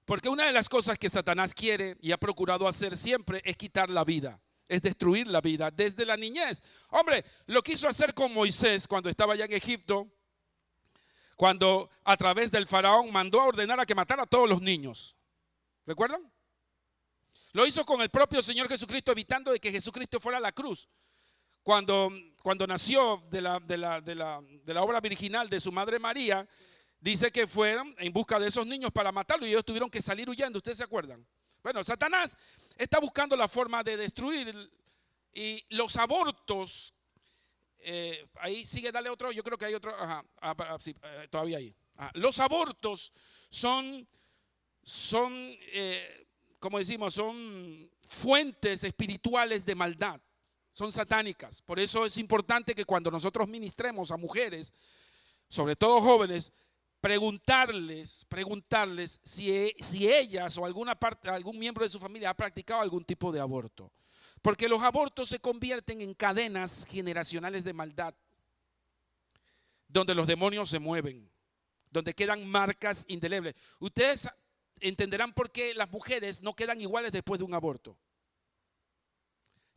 Porque una de las cosas que Satanás quiere y ha procurado hacer siempre es quitar la vida, es destruir la vida desde la niñez. Hombre, lo quiso hacer con Moisés cuando estaba allá en Egipto, cuando a través del faraón mandó a ordenar a que matara a todos los niños. ¿Recuerdan? Lo hizo con el propio Señor Jesucristo, evitando de que Jesucristo fuera a la cruz. Cuando nació de la obra virginal de su madre María, dice que fueron en busca de esos niños para matarlos y ellos tuvieron que salir huyendo. ¿Ustedes se acuerdan? Bueno, Satanás está buscando la forma de destruir y los abortos. Ahí sigue, dale otro. Yo creo que hay otro. Ajá, sí, todavía ahí. Los abortos son como decimos, son fuentes espirituales de maldad. Son satánicas. Por eso es importante que cuando nosotros ministremos a mujeres, sobre todo jóvenes, preguntarles si ellas o algún miembro de su familia ha practicado algún tipo de aborto. Porque los abortos se convierten en cadenas generacionales de maldad, donde los demonios se mueven, donde quedan marcas indelebles. Ustedes entenderán por qué las mujeres no quedan iguales después de un aborto.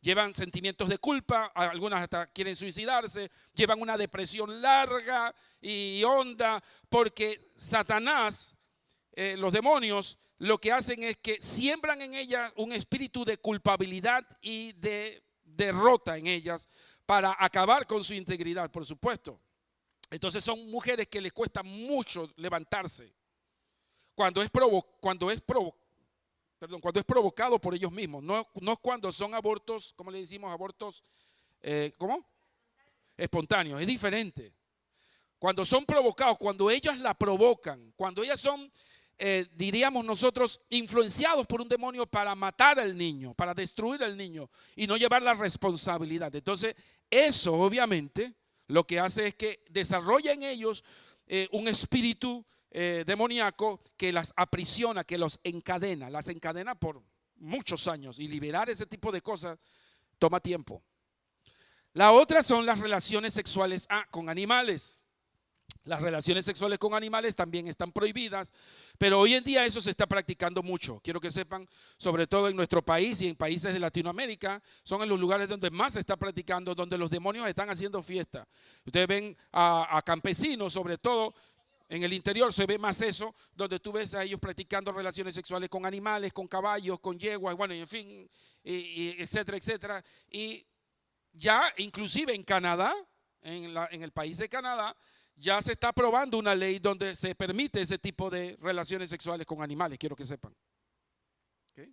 Llevan sentimientos de culpa, algunas hasta quieren suicidarse, llevan una depresión larga y honda, porque Satanás, los demonios, lo que hacen es que siembran en ellas un espíritu de culpabilidad y de derrota en ellas para acabar con su integridad, por supuesto. Entonces son mujeres que les cuesta mucho levantarse cuando es provocado por ellos mismos, no cuando son abortos, ¿cómo le decimos? Abortos, ¿cómo? Espontáneos, es diferente. Cuando son provocados, cuando ellas la provocan, cuando ellas son, diríamos nosotros, influenciados por un demonio para matar al niño, para destruir al niño y no llevar la responsabilidad. Entonces, eso obviamente lo que hace es que desarrolla en ellos un espíritu demoníaco que las aprisiona, que las encadena por muchos años, y liberar ese tipo de cosas toma tiempo. La otra son las relaciones sexuales con animales. Las relaciones sexuales con animales también están prohibidas, pero hoy en día eso se está practicando mucho. Quiero que sepan, sobre todo en nuestro país y en países de Latinoamérica, son en los lugares donde más se está practicando, donde los demonios están haciendo fiesta. Ustedes ven a campesinos, sobre todo en el interior se ve más eso, donde tú ves a ellos practicando relaciones sexuales con animales, con caballos, con yeguas, bueno, y en fin, etcétera, etcétera. Y ya inclusive en Canadá, en el país de Canadá, ya se está aprobando una ley donde se permite ese tipo de relaciones sexuales con animales, quiero que sepan. ¿Okay?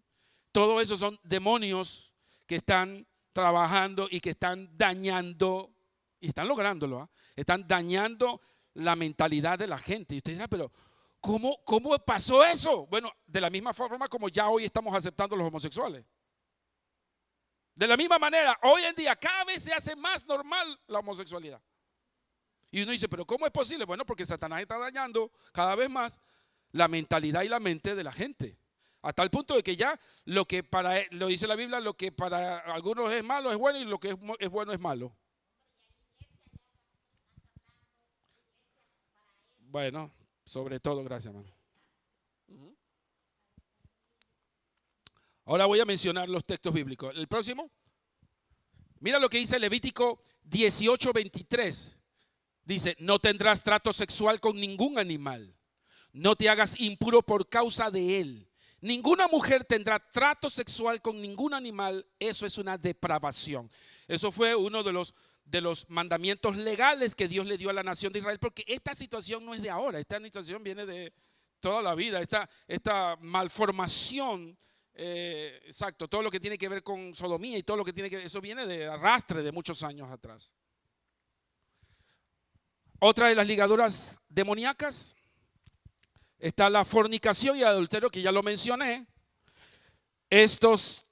Todo eso son demonios que están trabajando y que están dañando, y están lográndolo, están dañando la mentalidad de la gente. Y usted dirá, pero ¿cómo pasó eso? Bueno, de la misma forma como ya hoy estamos aceptando a los homosexuales. De la misma manera, hoy en día cada vez se hace más normal la homosexualidad. Y uno dice, pero ¿cómo es posible? Bueno, porque Satanás está dañando cada vez más la mentalidad y la mente de la gente. A tal punto de que ya lo que lo dice la Biblia, lo que para algunos es malo es bueno y lo que es bueno es malo. Bueno, sobre todo, gracias, hermano. Ahora voy a mencionar los textos bíblicos. El próximo. Mira lo que dice Levítico 18:23. Dice, no tendrás trato sexual con ningún animal. No te hagas impuro por causa de él. Ninguna mujer tendrá trato sexual con ningún animal. Eso es una depravación. Eso fue uno de los mandamientos legales que Dios le dio a la nación de Israel, porque esta situación no es de ahora. Esta situación viene de toda la vida. Esta malformación, exacto, todo lo que tiene que ver con sodomía y todo lo que tiene que ver, eso viene de arrastre de muchos años atrás. Otra de las ligaduras demoníacas está la fornicación y adulterio, que ya lo mencioné. Estos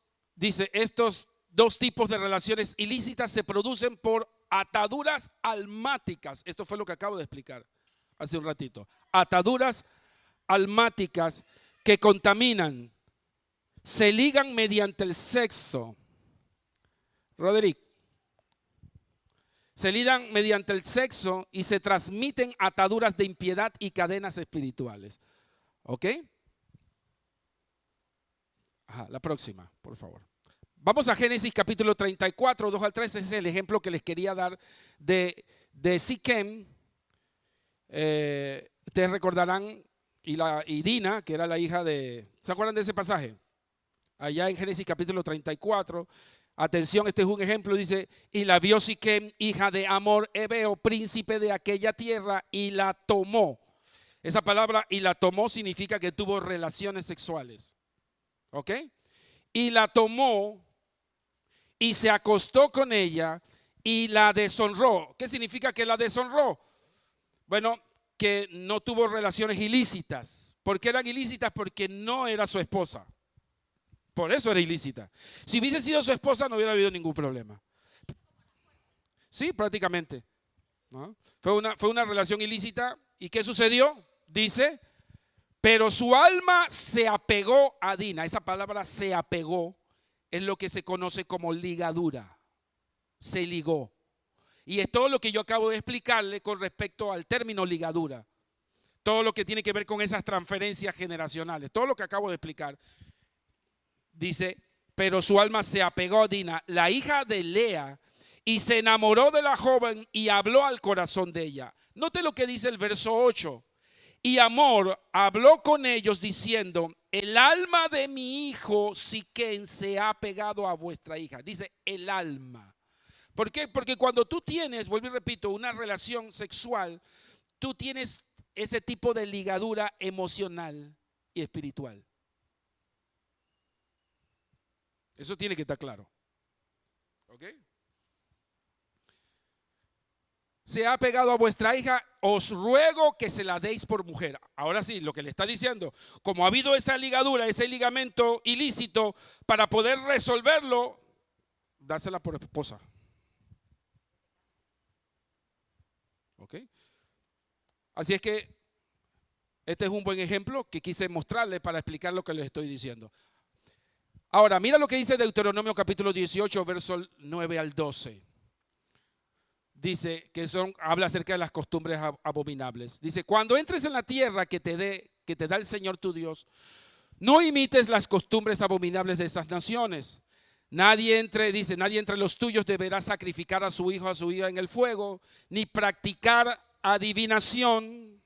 dos tipos de relaciones ilícitas se producen por ataduras almáticas. Esto fue lo que acabo de explicar hace un ratito. Ataduras almáticas que contaminan, se ligan mediante el sexo. Roderick. Se ligan mediante el sexo y se transmiten ataduras de impiedad y cadenas espirituales. ¿Ok? Ajá, la próxima, por favor. Vamos a Génesis capítulo 34, 2 al 3. Ese es el ejemplo que les quería dar de Siquem. Ustedes recordarán, y Dina, que era la hija de... ¿Se acuerdan de ese pasaje? Allá en Génesis capítulo 34. Atención, este es un ejemplo, dice, y la vio Siquem, hija de Hamor Hebeo, príncipe de aquella tierra, y la tomó. Esa palabra, y la tomó, significa que tuvo relaciones sexuales. ¿Ok? Y la tomó y se acostó con ella y la deshonró. ¿Qué significa que la deshonró? Bueno, que no tuvo relaciones ilícitas. ¿Por qué eran ilícitas? Porque no era su esposa. Por eso era ilícita. Si hubiese sido su esposa no hubiera habido ningún problema. Sí, prácticamente, ¿no? Fue una relación ilícita. ¿Y qué sucedió? Dice, pero su alma se apegó a Dina. Esa palabra se apegó es lo que se conoce como ligadura. Se ligó. Y es todo lo que yo acabo de explicarle con respecto al término ligadura. Todo lo que tiene que ver con esas transferencias generacionales. Todo lo que acabo de explicar. Dice, pero su alma se apegó a Dina, la hija de Lea, y se enamoró de la joven y habló al corazón de ella. Note lo que dice el verso 8. Y Amor habló con ellos diciendo, el alma de mi hijo Siquem se ha pegado a vuestra hija. Dice, el alma. ¿Por qué? Porque cuando tú tienes, vuelvo y repito, una relación sexual, tú tienes ese tipo de ligadura emocional y espiritual. Eso tiene que estar claro. ¿Ok? Se ha pegado a vuestra hija, os ruego que se la deis por mujer. Ahora sí, lo que le está diciendo, como ha habido esa ligadura, ese ligamento ilícito, para poder resolverlo, dásela por esposa. ¿Ok? Así es que este es un buen ejemplo que quise mostrarle para explicar lo que les estoy diciendo. Ahora, mira lo que dice Deuteronomio capítulo 18, versos 9 al 12. Dice que habla acerca de las costumbres abominables. Dice, cuando entres en la tierra que te da el Señor tu Dios, no imites las costumbres abominables de esas naciones. Nadie entre los tuyos deberá sacrificar a su hijo o a su hija en el fuego, ni practicar adivinación.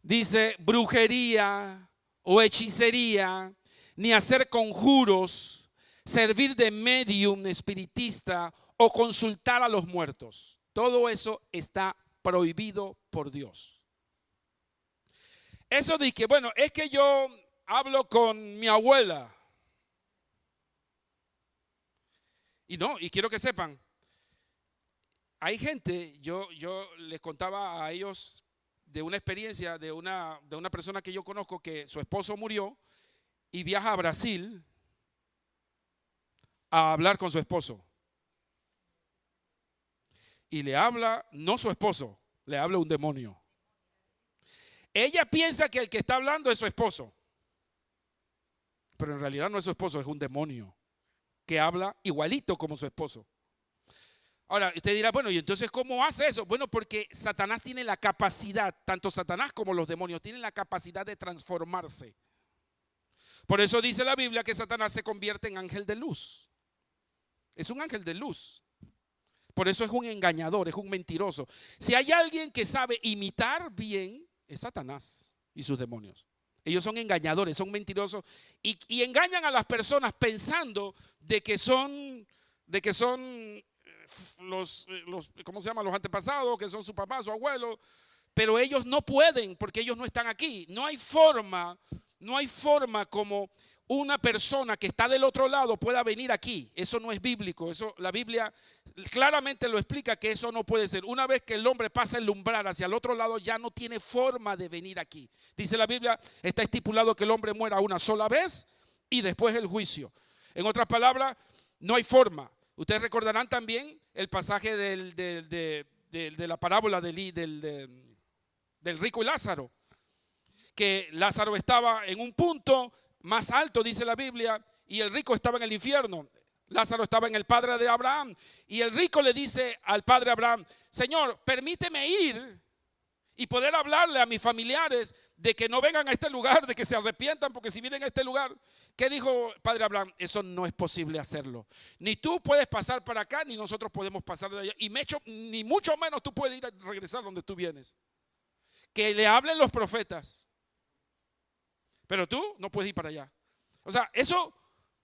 Dice, brujería o hechicería, ni hacer conjuros, servir de medium espiritista o consultar a los muertos. Todo eso está prohibido por Dios. Eso de que, bueno, es que yo hablo con mi abuela. Y no, y quiero que sepan, hay gente, yo les contaba a ellos de una experiencia de una persona que yo conozco que su esposo murió y viaja a Brasil a hablar con su esposo. Y le habla, no su esposo, le habla un demonio. Ella piensa que el que está hablando es su esposo. pero en realidad no es su esposo, es un demonio que habla igualito como su esposo. Ahora, usted dirá, bueno, ¿y entonces cómo hace eso? Bueno, porque Satanás tiene la capacidad, tanto Satanás como los demonios, tienen la capacidad de transformarse. Por eso dice la Biblia que Satanás se convierte en ángel de luz. Es un ángel de luz. Por eso es un engañador, es un mentiroso. Si hay alguien que sabe imitar bien, es Satanás y sus demonios. Ellos son engañadores, son mentirosos y engañan a las personas pensando de que son los, ¿cómo se llama? Los antepasados, que son su papá, su abuelo. Pero ellos no pueden porque ellos no están aquí. No hay forma como una persona que está del otro lado pueda venir aquí. Eso no es bíblico. Eso, la Biblia claramente lo explica que eso no puede ser. Una vez que el hombre pasa el umbral hacia el otro lado, ya no tiene forma de venir aquí. Dice la Biblia, está estipulado que el hombre muera una sola vez y después el juicio. En otras palabras, no hay forma. Ustedes recordarán también el pasaje de la parábola del rico y Lázaro. Que Lázaro estaba en un punto más alto, dice la Biblia, y el rico estaba en el infierno. Lázaro estaba en el padre de Abraham. Y el rico le dice al padre Abraham, Señor, permíteme ir y poder hablarle a mis familiares de que no vengan a este lugar, de que se arrepientan, porque si vienen a este lugar, ¿qué dijo padre Abraham? Eso no es posible hacerlo. Ni tú puedes pasar para acá, ni nosotros podemos pasar de allá. Y ni mucho menos tú puedes ir a regresar donde tú vienes. Que le hablen los profetas. Pero tú no puedes ir para allá. O sea, eso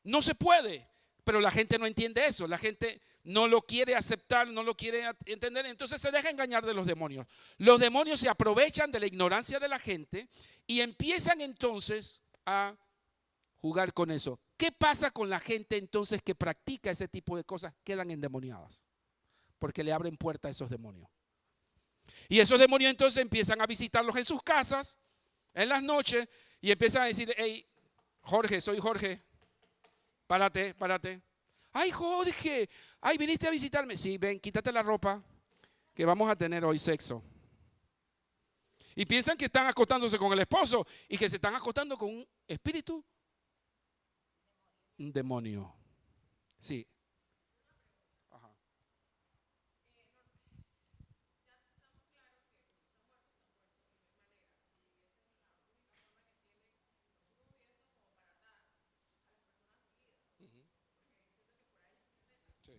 no se puede. Pero la gente no entiende eso. La gente no lo quiere aceptar, no lo quiere entender. Entonces se deja engañar de los demonios. Los demonios se aprovechan de la ignorancia de la gente y empiezan entonces a jugar con eso. ¿Qué pasa con la gente entonces que practica ese tipo de cosas? Quedan endemoniadas. Porque le abren puerta a esos demonios. Y esos demonios entonces empiezan a visitarlos en sus casas, en las noches, y empiezan a decir, hey, Jorge, soy Jorge, párate, párate. Ay, Jorge, ay, viniste a visitarme. Sí, ven, quítate la ropa, que vamos a tener hoy sexo. Y piensan que están acostándose con el esposo y que se están acostando con un espíritu, un demonio. Sí. Ajá. Ujú. Sí.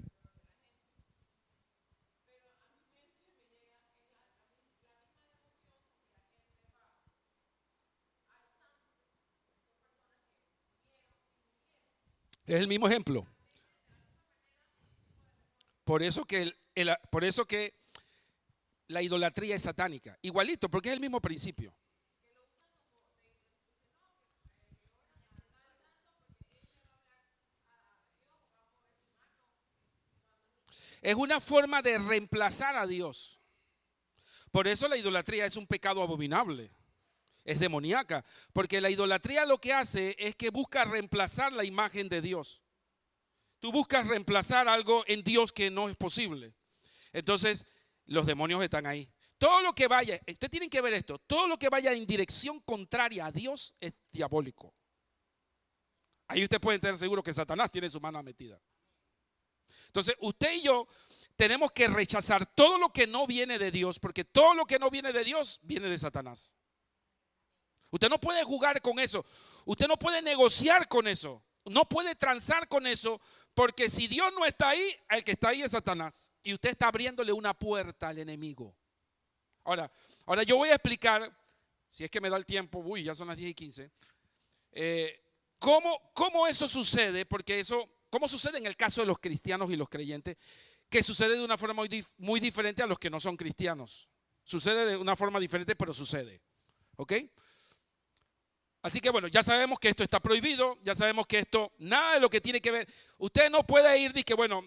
Es el mismo ejemplo. Por eso que la idolatría es satánica. Igualito, porque es el mismo principio. Es una forma de reemplazar a Dios. Por eso la idolatría es un pecado abominable. Es demoníaca. Porque la idolatría lo que hace es que busca reemplazar la imagen de Dios. Tú buscas reemplazar algo en Dios que no es posible. Entonces, los demonios están ahí. Todo lo que vaya, ustedes tienen que ver esto, todo lo que vaya en dirección contraria a Dios es diabólico. Ahí usted puede estar seguro que Satanás tiene su mano metida. Entonces, usted y yo tenemos que rechazar todo lo que no viene de Dios, porque todo lo que no viene de Dios viene de Satanás. Usted no puede jugar con eso. Usted no puede negociar con eso. No puede transar con eso, porque si Dios no está ahí, el que está ahí es Satanás. Y usted está abriéndole una puerta al enemigo. Ahora yo voy a explicar, si es que me da el tiempo, uy, ya son las 10:15, cómo eso sucede, porque eso, cómo sucede en el caso de los cristianos y los creyentes, que sucede de una forma muy diferente a los que no son cristianos. Sucede de una forma diferente, pero sucede. ¿Ok? Así que bueno, ya sabemos que esto está prohibido, ya sabemos que esto, nada de lo que tiene que ver. Usted no puede ir y que, bueno,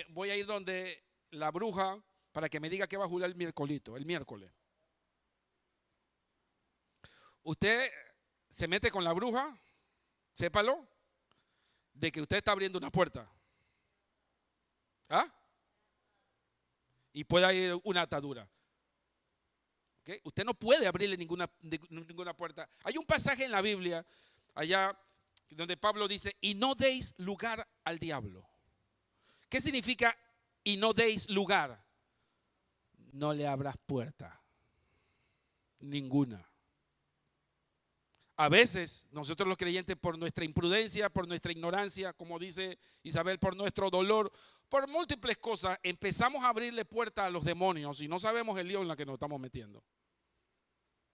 voy a ir donde la bruja para que me diga que va a jugar el miércoles. Usted se mete con la bruja, sépalo, de que usted está abriendo una puerta. ¿Ah? Y puede ir una atadura. ¿Okay? Usted no puede abrirle ninguna puerta. Hay un pasaje en la Biblia, allá donde Pablo dice, y no deis lugar al diablo. ¿Qué significa y no deis lugar? No le abras puerta, ninguna. A veces nosotros los creyentes, por nuestra imprudencia, por nuestra ignorancia, como dice Isabel, por nuestro dolor, por múltiples cosas, empezamos a abrirle puerta a los demonios y no sabemos el lío en la que nos estamos metiendo.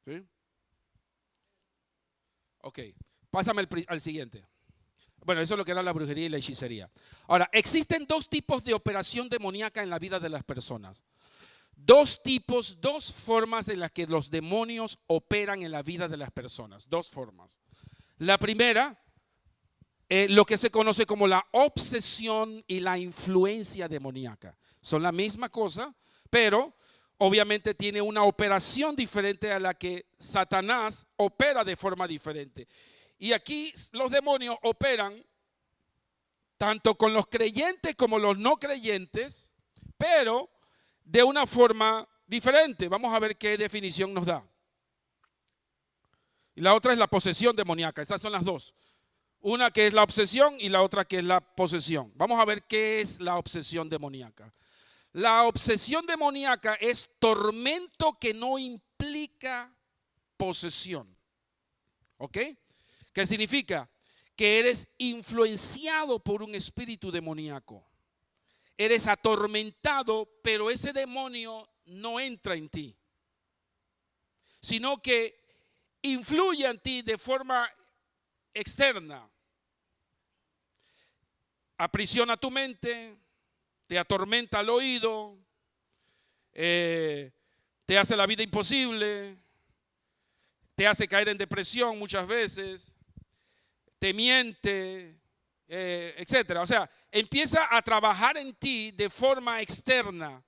¿Sí? Ok, pásame al siguiente. Bueno, eso es lo que era la brujería y la hechicería. Ahora, existen dos tipos de operación demoníaca en la vida de las personas. Dos tipos, dos formas en las que los demonios operan en la vida de las personas. Dos formas. La primera, lo que se conoce como la obsesión y la influencia demoníaca. Son la misma cosa, pero obviamente tiene una operación diferente a la que Satanás opera de forma diferente. Y aquí los demonios operan tanto con los creyentes como los no creyentes, pero de una forma diferente. Vamos a ver qué definición nos da. Y la otra es la posesión demoníaca. Esas son las dos. Una que es la obsesión y la otra que es la posesión. Vamos a ver qué es la obsesión demoníaca. La obsesión demoníaca es tormento que no implica posesión. ¿Ok? ¿Qué significa? Que eres influenciado por un espíritu demoníaco. Eres atormentado, pero ese demonio no entra en ti, sino que influye en ti de forma externa. Aprisiona tu mente, te atormenta el oído, te hace la vida imposible, te hace caer en depresión muchas veces, te miente, etcétera. O sea, empieza a trabajar en ti de forma externa.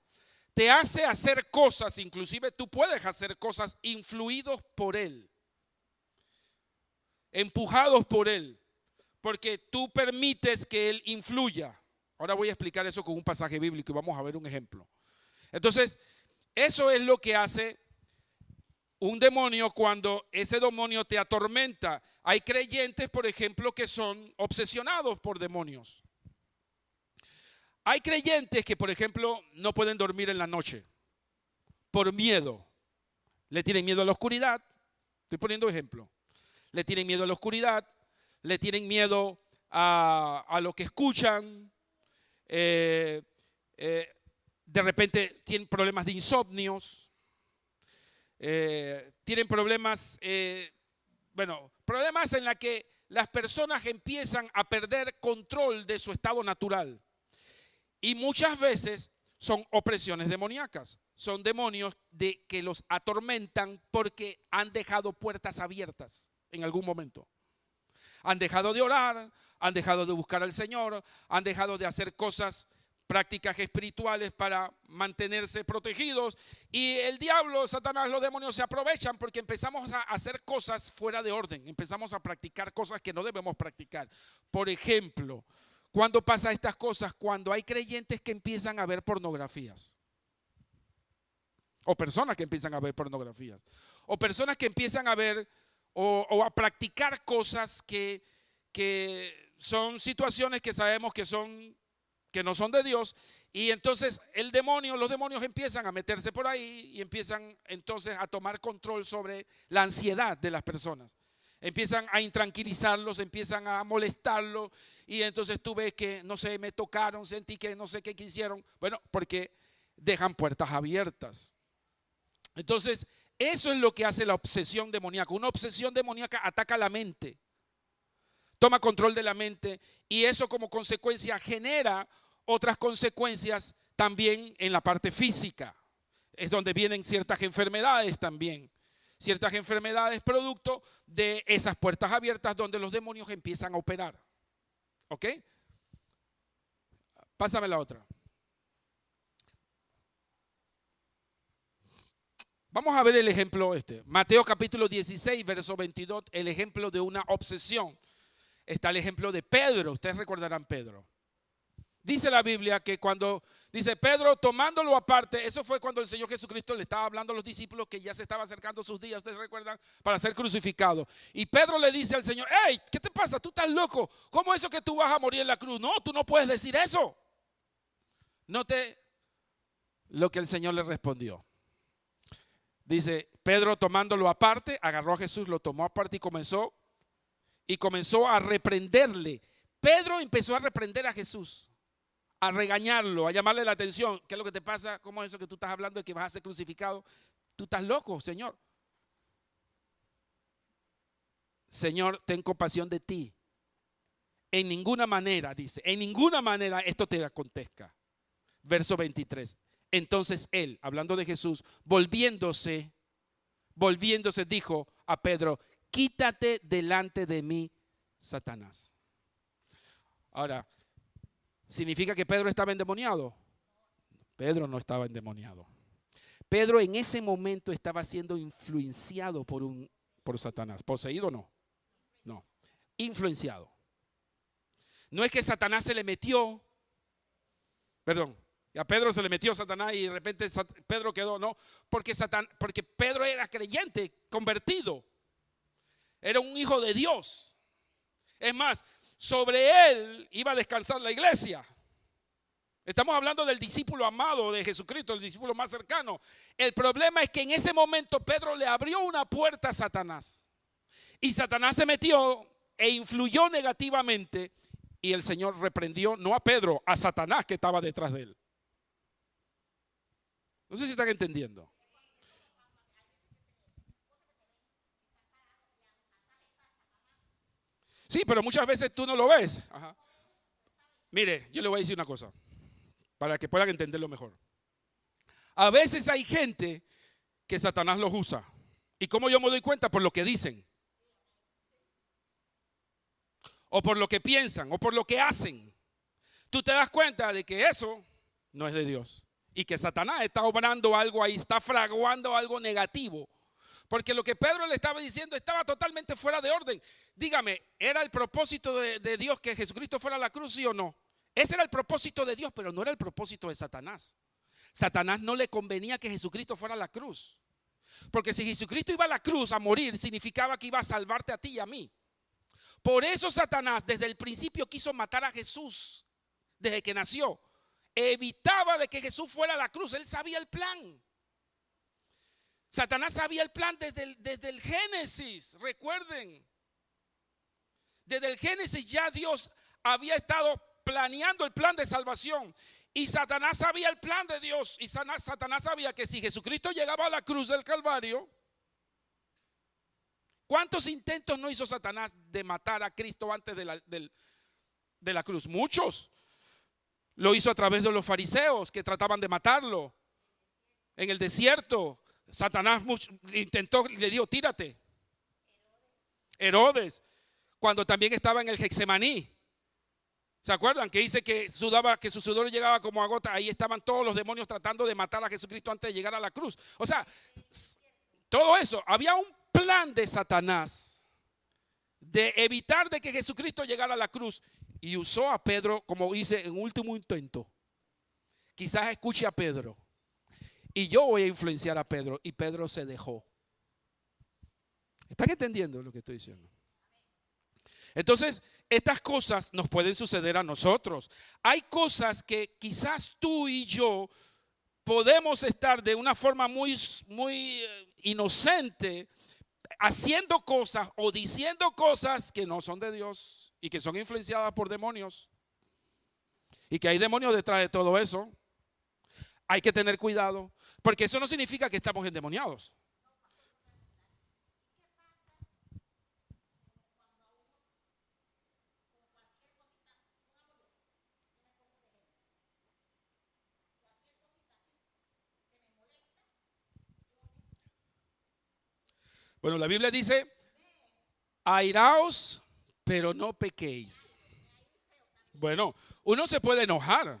Te hace hacer cosas, inclusive tú puedes hacer cosas influidos por él, empujados por él, porque tú permites que él influya. Ahora voy a explicar eso con un pasaje bíblico y vamos a ver un ejemplo. Entonces, eso es lo que hace un demonio cuando ese demonio te atormenta. Hay creyentes, por ejemplo, que son obsesionados por demonios. Hay creyentes que, por ejemplo, no pueden dormir en la noche por miedo. Le tienen miedo a la oscuridad. Estoy poniendo ejemplo. Le tienen miedo a la oscuridad. Le tienen miedo a lo que escuchan. De repente tienen problemas de insomnios. Tienen problemas, problemas en los que las personas empiezan a perder control de su estado natural. Y muchas veces son opresiones demoníacas. Son demonios que los atormentan porque han dejado puertas abiertas en algún momento. Han dejado de orar, han dejado de buscar al Señor, han dejado de hacer cosas, prácticas espirituales para mantenerse protegidos. Y el diablo, Satanás, los demonios se aprovechan porque empezamos a hacer cosas fuera de orden. Empezamos a practicar cosas que no debemos practicar. Por ejemplo, ¿cuándo pasa estas cosas? Cuando hay creyentes que empiezan a ver pornografías. O personas que empiezan a ver pornografías. O personas que empiezan a ver o a practicar cosas que son situaciones que sabemos que no son de Dios, y entonces los demonios empiezan a meterse por ahí y empiezan entonces a tomar control sobre la ansiedad de las personas. Empiezan a intranquilizarlos, empiezan a molestarlos, y entonces tú ves que, no sé, me tocaron, sentí que no sé qué quisieron. Bueno, porque dejan puertas abiertas. Entonces, eso es lo que hace la obsesión demoníaca. Una obsesión demoníaca ataca la mente, toma control de la mente, y eso como consecuencia genera otras consecuencias también en la parte física. Es donde vienen ciertas enfermedades también. Ciertas enfermedades producto de esas puertas abiertas donde los demonios empiezan a operar. ¿Ok? Pásame la otra. Vamos a ver el ejemplo Mateo capítulo 16, verso 22, el ejemplo de una obsesión. Está el ejemplo de Pedro. Ustedes recordarán Pedro. Dice la Biblia que cuando dice Pedro tomándolo aparte, eso fue cuando el Señor Jesucristo le estaba hablando a los discípulos que ya se estaba acercando sus días, ustedes recuerdan, para ser crucificado. Y Pedro le dice al Señor, hey, ¿qué te pasa? Tú estás loco. ¿Cómo es eso que tú vas a morir en la cruz? No, tú no puedes decir eso. Note lo que el Señor le respondió. Dice, Pedro tomándolo aparte, agarró a Jesús, lo tomó aparte y comenzó a reprenderle. Pedro empezó a reprender a Jesús, a regañarlo, a llamarle la atención. ¿Qué es lo que te pasa? ¿Cómo es eso que tú estás hablando de que vas a ser crucificado? Tú estás loco, Señor. Señor, ten compasión de ti. En ninguna manera, dice, en ninguna manera esto te acontezca. Verso 23. Entonces él, hablando de Jesús, volviéndose, dijo a Pedro, quítate delante de mí, Satanás. Ahora, ¿significa que Pedro estaba endemoniado? Pedro no estaba endemoniado. Pedro en ese momento estaba siendo influenciado por Satanás. ¿Poseído o no? No, influenciado. No es que Satanás se le metió, perdón, a Pedro se le metió Satanás y de repente Pedro quedó, no, porque Pedro era creyente, convertido, era un hijo de Dios. Es más, sobre él iba a descansar la iglesia. Estamos hablando del discípulo amado de Jesucristo, el discípulo más cercano. El problema es que en ese momento Pedro le abrió una puerta a Satanás. Y Satanás se metió e influyó negativamente. Y el Señor reprendió no a Pedro, a Satanás que estaba detrás de él. No sé si están entendiendo. Sí, pero muchas veces tú no lo ves. Ajá. Mire, yo le voy a decir una cosa, para que puedan entenderlo mejor. A veces hay gente que Satanás los usa. ¿Y cómo yo me doy cuenta? Por lo que dicen. O por lo que piensan, o por lo que hacen. Tú te das cuenta de que eso no es de Dios. Y que Satanás está obrando algo ahí, está fraguando algo negativo. Porque lo que Pedro le estaba diciendo estaba totalmente fuera de orden. Dígame, ¿era el propósito de Dios que Jesucristo fuera a la cruz, sí o no? Ese era el propósito de Dios, pero no era el propósito de Satanás. Satanás no le convenía que Jesucristo fuera a la cruz. Porque si Jesucristo iba a la cruz a morir, significaba que iba a salvarte a ti y a mí. Por eso Satanás desde el principio quiso matar a Jesús, desde que nació. Evitaba de que Jesús fuera a la cruz. Él sabía el plan. Satanás sabía el plan desde el Génesis. Recuerden, desde el Génesis ya Dios había estado planeando el plan de salvación. Y Satanás sabía el plan de Dios. Y Satanás sabía que si Jesucristo llegaba a la cruz del Calvario, ¿cuántos intentos no hizo Satanás de matar a Cristo antes de la cruz? Muchos. Lo hizo a través de los fariseos que trataban de matarlo. En el desierto, Satanás intentó, le dijo, tírate. Herodes, cuando también estaba en el Getsemaní. ¿Se acuerdan? Que dice que sudaba, que su sudor llegaba como a gota. Ahí estaban todos los demonios tratando de matar a Jesucristo antes de llegar a la cruz. O sea, todo eso. Había un plan de Satanás de evitar de que Jesucristo llegara a la cruz. Y usó a Pedro, como dice, en último intento. Quizás escuche a Pedro. Y yo voy a influenciar a Pedro. Y Pedro se dejó. ¿Están entendiendo lo que estoy diciendo? Entonces, estas cosas nos pueden suceder a nosotros. Hay cosas que quizás tú y yo podemos estar de una forma muy inocente haciendo cosas o diciendo cosas que no son de Dios y que son influenciadas por demonios. Y que hay demonios detrás de todo eso. Hay que tener cuidado, porque eso no significa que estamos endemoniados. Bueno, la Biblia dice, airaos, pero no pequéis. Bueno, uno se puede enojar.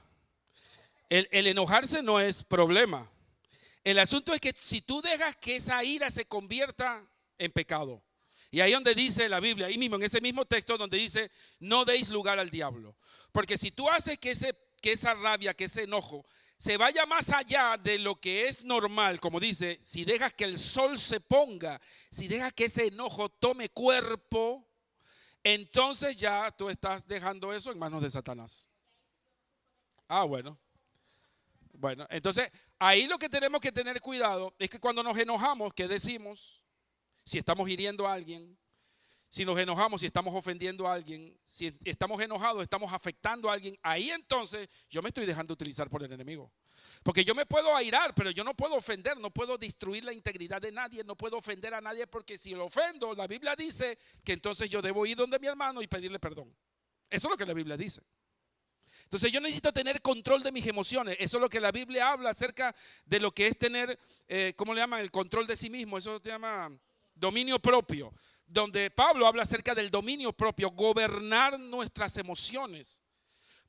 El enojarse no es problema. El asunto es que si tú dejas que esa ira se convierta en pecado. Y ahí donde dice la Biblia, ahí mismo, en ese mismo texto donde dice, no deis lugar al diablo. Porque si tú haces que que esa rabia, que ese enojo se vaya más allá de lo que es normal, como dice, si dejas que el sol se ponga, si dejas que ese enojo tome cuerpo, entonces ya tú estás dejando eso en manos de Satanás. Ah, bueno. Bueno, entonces ahí lo que tenemos que tener cuidado es que cuando nos enojamos, ¿qué decimos? Si estamos hiriendo a alguien, si nos enojamos, si estamos ofendiendo a alguien, si estamos enojados, estamos afectando a alguien, ahí entonces yo me estoy dejando utilizar por el enemigo. Porque yo me puedo airar, pero yo no puedo ofender, no puedo destruir la integridad de nadie, no puedo ofender a nadie, porque si lo ofendo, la Biblia dice que entonces yo debo ir donde mi hermano y pedirle perdón. Eso es lo que la Biblia dice. Entonces yo necesito tener control de mis emociones. Eso es lo que la Biblia habla acerca de lo que es tener, ¿cómo le llaman? El control de sí mismo. Eso se llama dominio propio. Donde Pablo habla acerca del dominio propio, gobernar nuestras emociones.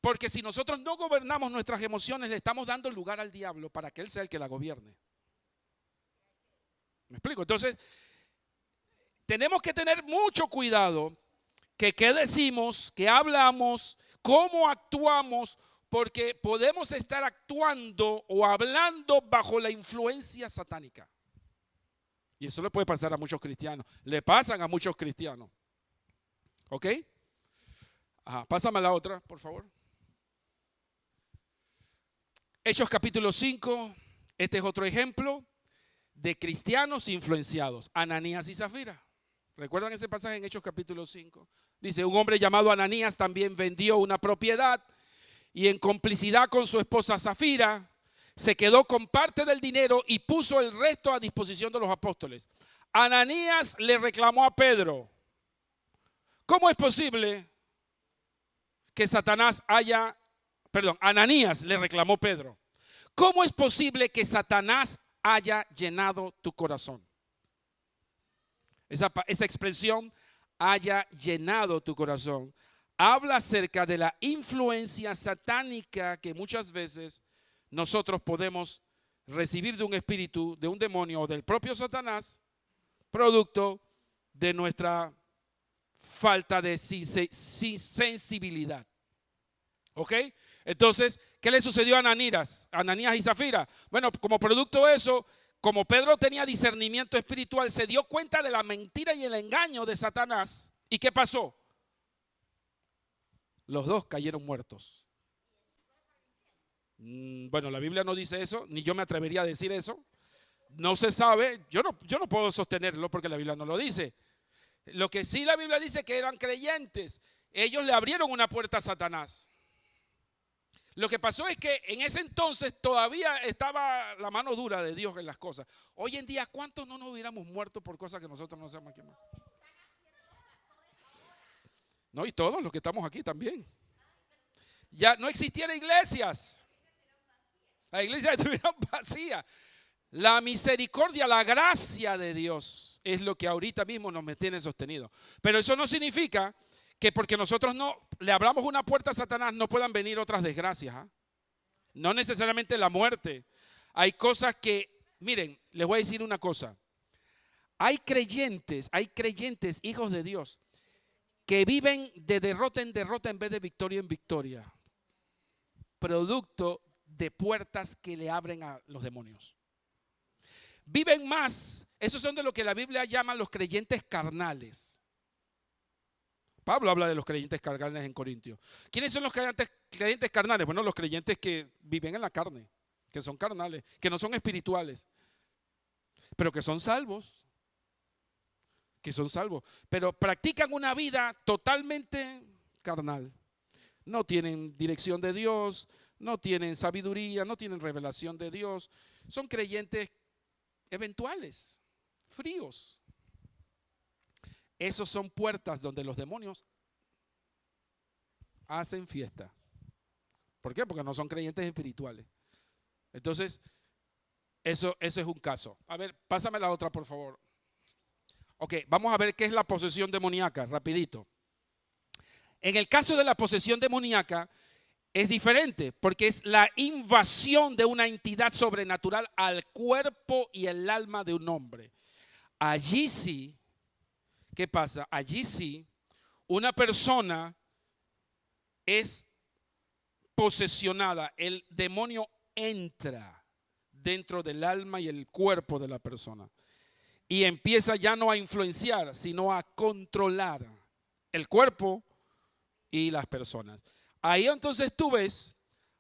Porque si nosotros no gobernamos nuestras emociones, le estamos dando lugar al diablo para que él sea el que la gobierne. ¿Me explico? Entonces, tenemos que tener mucho cuidado que qué decimos, qué hablamos, cómo actuamos, porque podemos estar actuando o hablando bajo la influencia satánica. Y eso le puede pasar a muchos cristianos. Le pasan a muchos cristianos. ¿Ok? Ajá, pásame a la otra, por favor. Hechos capítulo 5. Este es otro ejemplo de cristianos influenciados. Ananías y Zafira. ¿Recuerdan ese pasaje en Hechos capítulo 5? Dice, un hombre llamado Ananías también vendió una propiedad y en complicidad con su esposa Zafira se quedó con parte del dinero y puso el resto a disposición de los apóstoles. Ananías le reclamó a Pedro, ¿cómo es posible que Ananías le reclamó Pedro, ¿cómo es posible que Satanás haya llenado tu corazón? Esa expresión, haya llenado tu corazón, habla acerca de la influencia satánica que muchas veces nosotros podemos recibir de un espíritu, de un demonio o del propio Satanás, producto de nuestra falta de sensibilidad. ¿Ok? Entonces, ¿qué le sucedió a Ananías y Zafira? Bueno, como producto de eso, como Pedro tenía discernimiento espiritual, se dio cuenta de la mentira y el engaño de Satanás. ¿Y qué pasó? Los dos cayeron muertos. Bueno, la Biblia no dice eso, ni yo me atrevería a decir eso. No se sabe, yo no puedo sostenerlo porque la Biblia no lo dice. Lo que sí la Biblia dice que eran creyentes. Ellos le abrieron una puerta a Satanás. Lo que pasó es que en ese entonces todavía estaba la mano dura de Dios en las cosas. Hoy en día, ¿cuántos no nos hubiéramos muerto por cosas que nosotros no sabemos qué más? No, y todos los que estamos aquí también. Ya no existieran iglesias. Las iglesias estuvieran vacías. La misericordia, la gracia de Dios es lo que ahorita mismo nos mantiene sostenidos. Pero eso no significa que porque nosotros no le abramos una puerta a Satanás no puedan venir otras desgracias. ¿Eh? No necesariamente la muerte. Hay cosas que, miren, les voy a decir una cosa. Hay creyentes, hijos de Dios, que viven de derrota en derrota en vez de victoria en victoria. Producto de puertas que le abren a los demonios. Viven más, esos son de lo que la Biblia llama los creyentes carnales. Pablo habla de los creyentes carnales en Corintios. ¿Quiénes son los creyentes carnales? Bueno, los creyentes que viven en la carne, que son carnales, que no son espirituales, pero que son salvos. Pero practican una vida totalmente carnal. No tienen dirección de Dios, no tienen sabiduría, no tienen revelación de Dios. Son creyentes eventuales, fríos. Esos son puertas donde los demonios hacen fiesta. ¿Por qué? Porque no son creyentes espirituales. Entonces, eso es un caso. A ver, pásame la otra, por favor. Ok, vamos a ver qué es la posesión demoníaca, rapidito. En el caso de la posesión demoníaca es diferente porque es la invasión de una entidad sobrenatural al cuerpo y el alma de un hombre. Allí sí, ¿qué pasa? Allí sí, una persona es posesionada, el demonio entra dentro del alma y el cuerpo de la persona y empieza ya no a influenciar, sino a controlar el cuerpo y las personas. Ahí entonces tú ves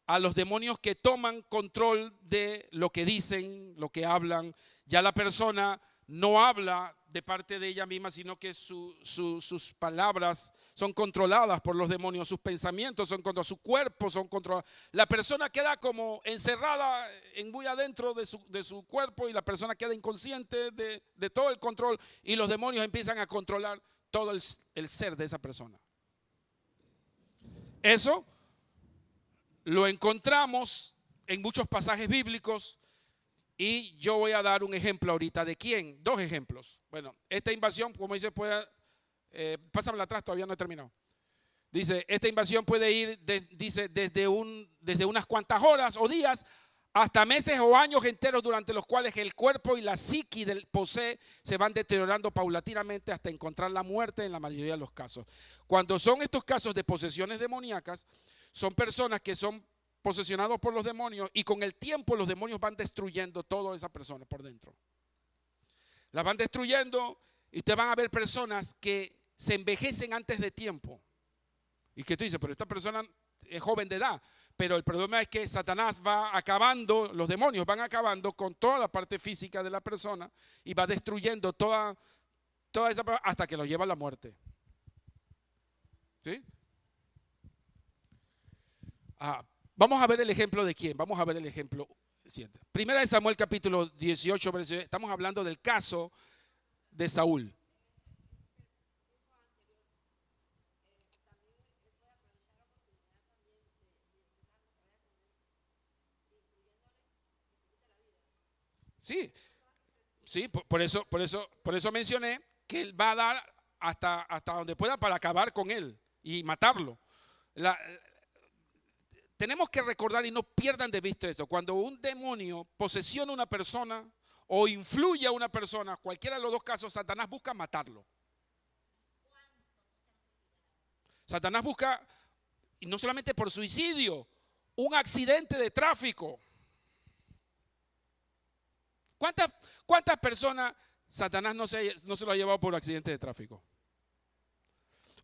a los demonios que toman control de lo que dicen, lo que hablan. Ya la persona no habla de parte de ella misma, sino que sus palabras son controladas por los demonios, sus pensamientos son controlados, su cuerpo son controlados. La persona queda como encerrada muy adentro de su cuerpo y la persona queda inconsciente de todo el control y los demonios empiezan a controlar todo el ser de esa persona. Eso lo encontramos en muchos pasajes bíblicos y yo voy a dar un ejemplo ahorita. ¿De quién? Dos ejemplos. Bueno, esta invasión, como dice, pásamela atrás, todavía no he terminado. Dice, esta invasión puede ir, dice, desde unas cuantas horas o días hasta meses o años enteros durante los cuales el cuerpo y la psiqui del posee se van deteriorando paulatinamente hasta encontrar la muerte en la mayoría de los casos. Cuando son estos casos de posesiones demoníacas, son personas que son posesionados por los demonios y con el tiempo los demonios van destruyendo toda esa persona por dentro. La van destruyendo y ustedes van a ver personas que se envejecen antes de tiempo. Y que tú dices, pero esta persona es joven de edad. Pero el problema es que Satanás va acabando, los demonios van acabando con toda la parte física de la persona y va destruyendo toda esa persona hasta que lo lleva a la muerte. ¿Sí? Vamos a ver el ejemplo de quién. Vamos a ver el ejemplo siguiente. Primera de Samuel capítulo 18, estamos hablando del caso de Saúl. Sí, por eso mencioné que él va a dar hasta donde pueda para acabar con él y matarlo. Tenemos que recordar y no pierdan de vista esto. Cuando un demonio posesiona a una persona o influye a una persona, cualquiera de los dos casos, Satanás busca matarlo. Satanás busca, y no solamente por suicidio, un accidente de tráfico. ¿Cuántas personas Satanás no se lo ha llevado por accidente de tráfico?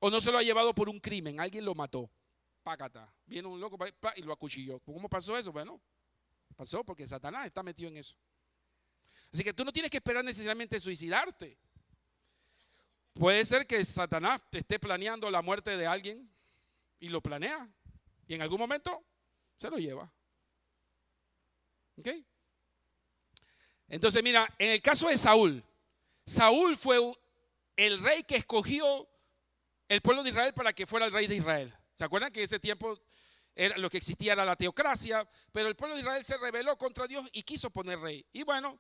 O no se lo ha llevado por un crimen, alguien lo mató. Pácata, viene un loco y lo acuchilló. ¿Cómo pasó eso? Bueno, pasó porque Satanás está metido en eso. Así que tú no tienes que esperar necesariamente suicidarte. Puede ser que Satanás te esté planeando la muerte de alguien y lo planea y en algún momento se lo lleva. ¿Ok? Entonces mira, en el caso de Saúl, Saúl fue el rey que escogió el pueblo de Israel para que fuera el rey de Israel. ¿Se acuerdan que en ese tiempo lo que existía era la teocracia? Pero el pueblo de Israel se rebeló contra Dios y quiso poner rey. Y bueno,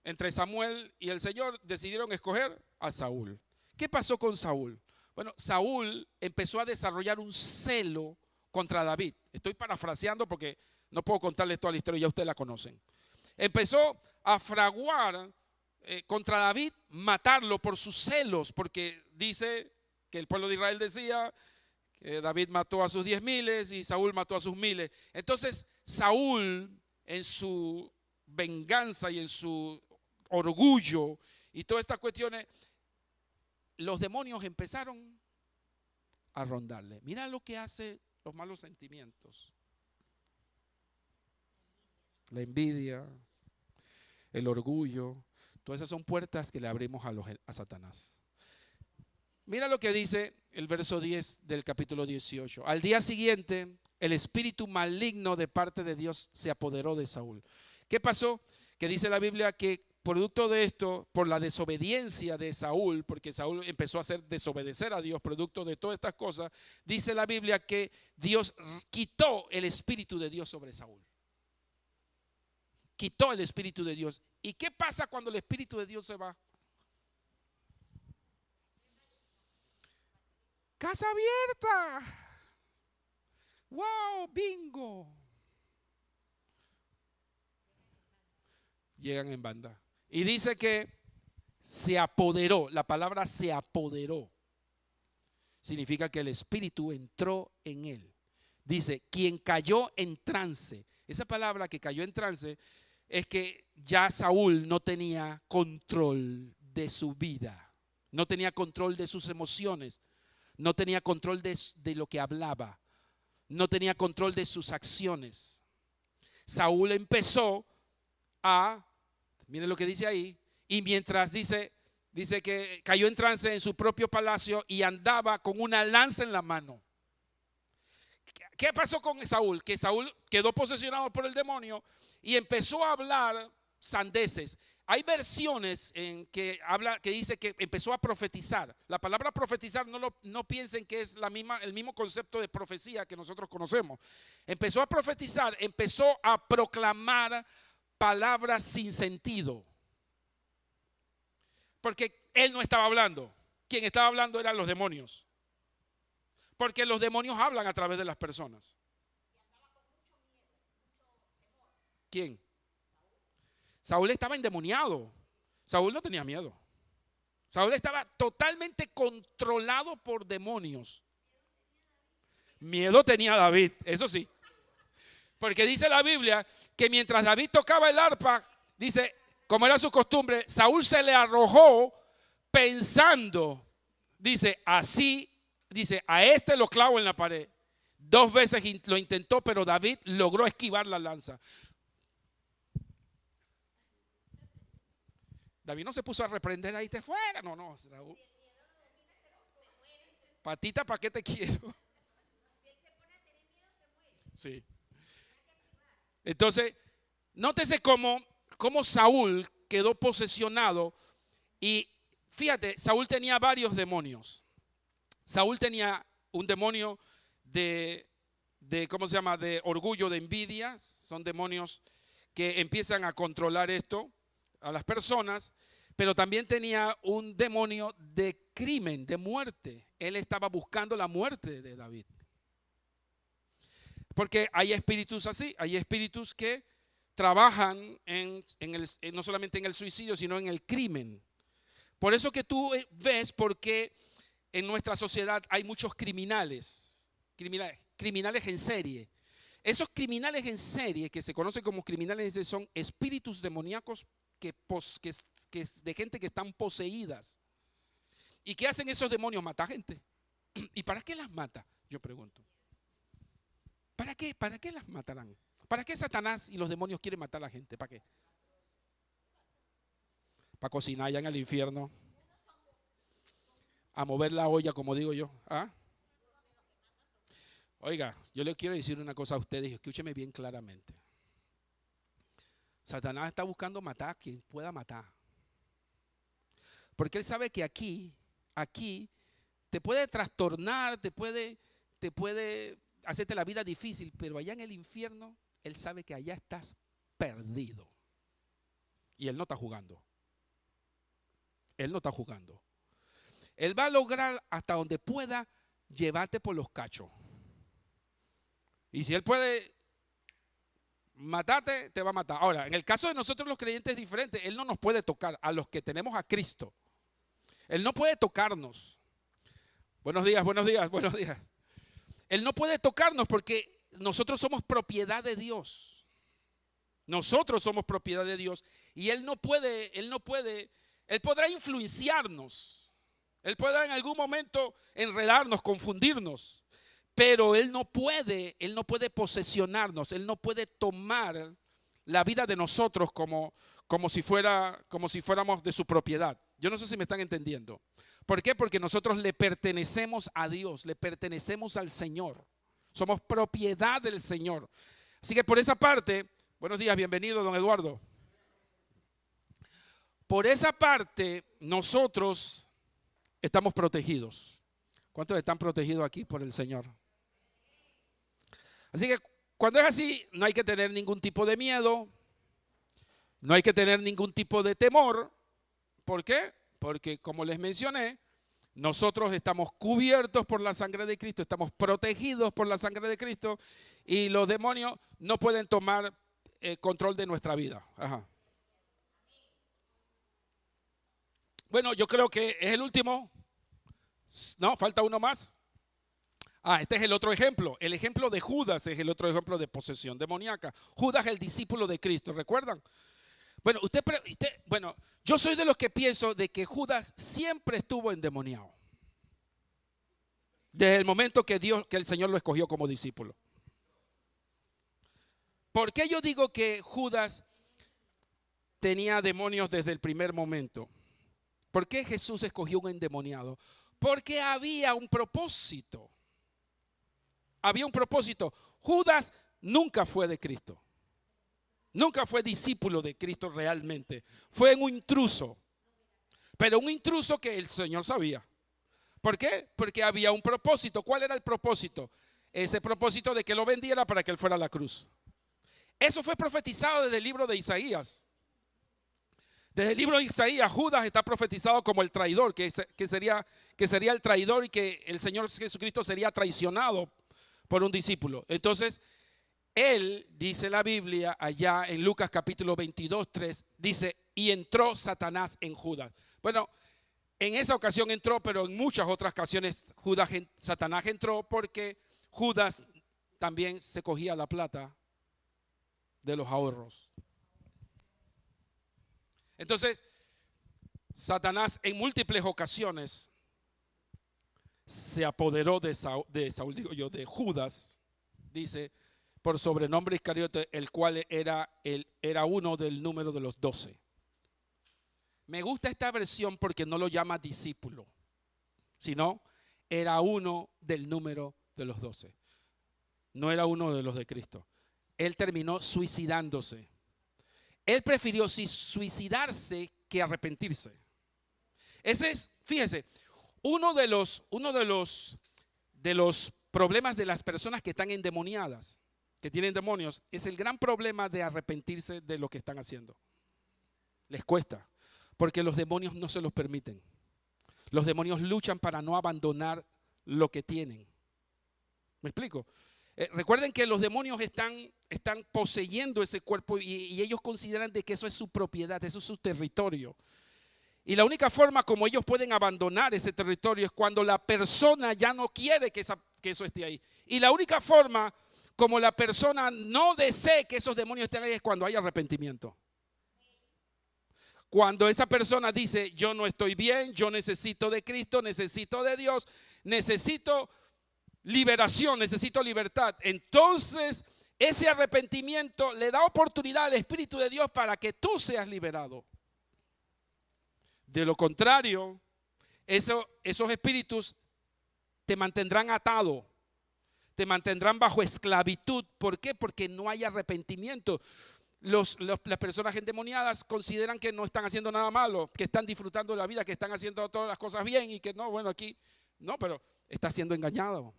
entre Samuel y el Señor decidieron escoger a Saúl. ¿Qué pasó con Saúl? Bueno, Saúl empezó a desarrollar un celo contra David. Estoy parafraseando porque no puedo contarles toda la historia, ya ustedes la conocen. Empezó a fraguar contra David, matarlo por sus celos, porque dice que el pueblo de Israel decía que David mató a sus 10,000 y Saúl mató a sus 1,000. Entonces Saúl, en su venganza y en su orgullo y todas estas cuestiones, los demonios empezaron a rondarle. Mira lo que hace los malos sentimientos. La envidia, el orgullo, todas esas son puertas que le abrimos a Satanás. Mira lo que dice el verso 10 del capítulo 18. Al día siguiente, el espíritu maligno de parte de Dios se apoderó de Saúl. ¿Qué pasó? Que dice la Biblia que producto de esto, por la desobediencia de Saúl, porque Saúl empezó a hacer desobedecer a Dios, producto de todas estas cosas, dice la Biblia que Dios quitó el espíritu de Dios sobre Saúl. Quitó el espíritu de Dios. ¿Y qué pasa cuando el espíritu de Dios se va? Casa abierta. Wow, bingo. Llegan en banda. Y dice que se apoderó. La palabra se apoderó significa que el espíritu entró en él. dice, quien cayó en trance. Esa palabra que cayó en trance es que ya Saúl no tenía control de su vida, no tenía control de sus emociones, no tenía control de lo que hablaba, no tenía control de sus acciones. Saúl empezó a, miren lo que dice ahí, y mientras dice que cayó en trance en su propio palacio y andaba con una lanza en la mano. ¿Qué pasó con Saúl? Que Saúl quedó posesionado por el demonio y empezó a hablar sandeces. Hay versiones en que dice que empezó a profetizar. La palabra profetizar no piensen que es el mismo concepto de profecía que nosotros conocemos. Empezó a profetizar, empezó a proclamar palabras sin sentido. Porque él no estaba hablando. Quien estaba hablando eran los demonios. Porque los demonios hablan a través de las personas. ¿Quién? Saúl estaba endemoniado. Saúl no tenía miedo. Saúl estaba totalmente controlado por demonios. Miedo tenía David, eso sí. Porque dice la Biblia que mientras David tocaba el arpa, dice, como era su costumbre, Saúl se le arrojó pensando, dice, así, dice, a este lo clavo en la pared. 2 veces lo intentó, pero David logró esquivar la lanza. David no se puso a reprender ahí, te fuera. No, Saúl. Patita, ¿para qué te quiero? Sí. Entonces, nótese cómo Saúl quedó posesionado. Y fíjate, Saúl tenía varios demonios. Saúl tenía un demonio de ¿cómo se llama? De orgullo, de envidia. Son demonios que empiezan a controlar esto a las personas. Pero también tenía un demonio de crimen, de muerte. Él estaba buscando la muerte de David. Porque hay espíritus así, hay espíritus que trabajan no solamente en el suicidio, sino en el crimen. Por eso que tú ves porque en nuestra sociedad hay muchos criminales en serie. Esos criminales en serie, que se conocen como criminales en serie, son espíritus demoníacos de gente que están poseídas. ¿Y qué hacen esos demonios? Mata gente. ¿Y para qué las mata? Yo pregunto. ¿Para qué? ¿Para qué las matarán? ¿Para qué Satanás y los demonios quieren matar a la gente? ¿Para qué? Para cocinar allá en el infierno. A mover la olla, como digo yo. ¿Ah? Oiga, yo le quiero decir una cosa a ustedes, escúcheme bien claramente. Satanás está buscando matar a quien pueda matar. Porque él sabe que aquí te puede trastornar, te puede hacerte la vida difícil, pero allá en el infierno, él sabe que allá estás perdido. Y él no está jugando. Él no está jugando. Él va a lograr hasta donde pueda llevarte por los cachos. Y si él puede matarte, te va a matar. Ahora, en el caso de nosotros los creyentes es diferente. Él no nos puede tocar, a los que tenemos a Cristo. Él no puede tocarnos. Buenos días, buenos días, buenos días. Él no puede tocarnos porque nosotros somos propiedad de Dios. Nosotros somos propiedad de Dios. Y Él podrá influenciarnos. Él podrá en algún momento enredarnos, confundirnos. Pero Él no puede posesionarnos. Él no puede tomar la vida de nosotros como si fuéramos de su propiedad. Yo no sé si me están entendiendo. ¿Por qué? Porque nosotros le pertenecemos a Dios, le pertenecemos al Señor. Somos propiedad del Señor. Así que por esa parte, buenos días, bienvenido, don Eduardo. Por esa parte, nosotros estamos protegidos. ¿Cuántos están protegidos aquí por el Señor? Así que cuando es así, no hay que tener ningún tipo de miedo, no hay que tener ningún tipo de temor. ¿Por qué? Porque como les mencioné, nosotros estamos cubiertos por la sangre de Cristo, estamos protegidos por la sangre de Cristo y los demonios no pueden tomar control de nuestra vida. Ajá. Bueno, yo creo que es el último. No, falta uno más. Este es el otro ejemplo. El ejemplo de Judas es el otro ejemplo de posesión demoníaca. Judas, el discípulo de Cristo, ¿recuerdan? Bueno, yo soy de los que pienso de que Judas siempre estuvo endemoniado. Desde el momento que el Señor lo escogió como discípulo. ¿Por qué yo digo que Judas tenía demonios desde el primer momento? ¿Por qué Jesús escogió un endemoniado? Porque había un propósito. Había un propósito. Judas nunca fue de Cristo. Nunca fue discípulo de Cristo realmente. Fue un intruso. Pero un intruso que el Señor sabía. ¿Por qué? Porque había un propósito. ¿Cuál era el propósito? Ese propósito de que lo vendiera para que él fuera a la cruz. Eso fue profetizado desde el libro de Isaías. Desde el libro de Isaías, Judas está profetizado como el traidor, que sería el traidor y que el Señor Jesucristo sería traicionado por un discípulo. Entonces, él, dice la Biblia allá en Lucas capítulo 22, 3, dice, y entró Satanás en Judas. Bueno, en esa ocasión entró, pero en muchas otras ocasiones Satanás entró porque Judas también se cogía la plata de los ahorros. Entonces, Satanás en múltiples ocasiones se apoderó de Judas, dice, por sobrenombre Iscariote, el cual era uno del número de los 12. Me gusta esta versión porque no lo llama discípulo, sino era uno del número de los 12. No era uno de los de Cristo. Él terminó suicidándose. Él prefirió suicidarse que arrepentirse. Ese es, fíjese, uno de los problemas de las personas que están endemoniadas, que tienen demonios, es el gran problema de arrepentirse de lo que están haciendo. Les cuesta, porque los demonios no se los permiten. Los demonios luchan para no abandonar lo que tienen. ¿Me explico? Recuerden que los demonios están poseyendo ese cuerpo y ellos consideran de que eso es su propiedad, eso es su territorio. Y la única forma como ellos pueden abandonar ese territorio es cuando la persona ya no quiere que eso esté ahí. Y la única forma como la persona no desee que esos demonios estén ahí es cuando hay arrepentimiento. Cuando esa persona dice, yo no estoy bien, yo necesito de Cristo, necesito de Dios, necesito liberación, necesito libertad. Entonces, ese arrepentimiento le da oportunidad al Espíritu de Dios para que tú seas liberado. De lo contrario, esos espíritus te mantendrán atado, te mantendrán bajo esclavitud. ¿Por qué? Porque no hay arrepentimiento. Las personas endemoniadas consideran que no están haciendo nada malo, que están disfrutando de la vida, que están haciendo todas las cosas bien y que no, bueno, aquí no, pero está siendo engañado.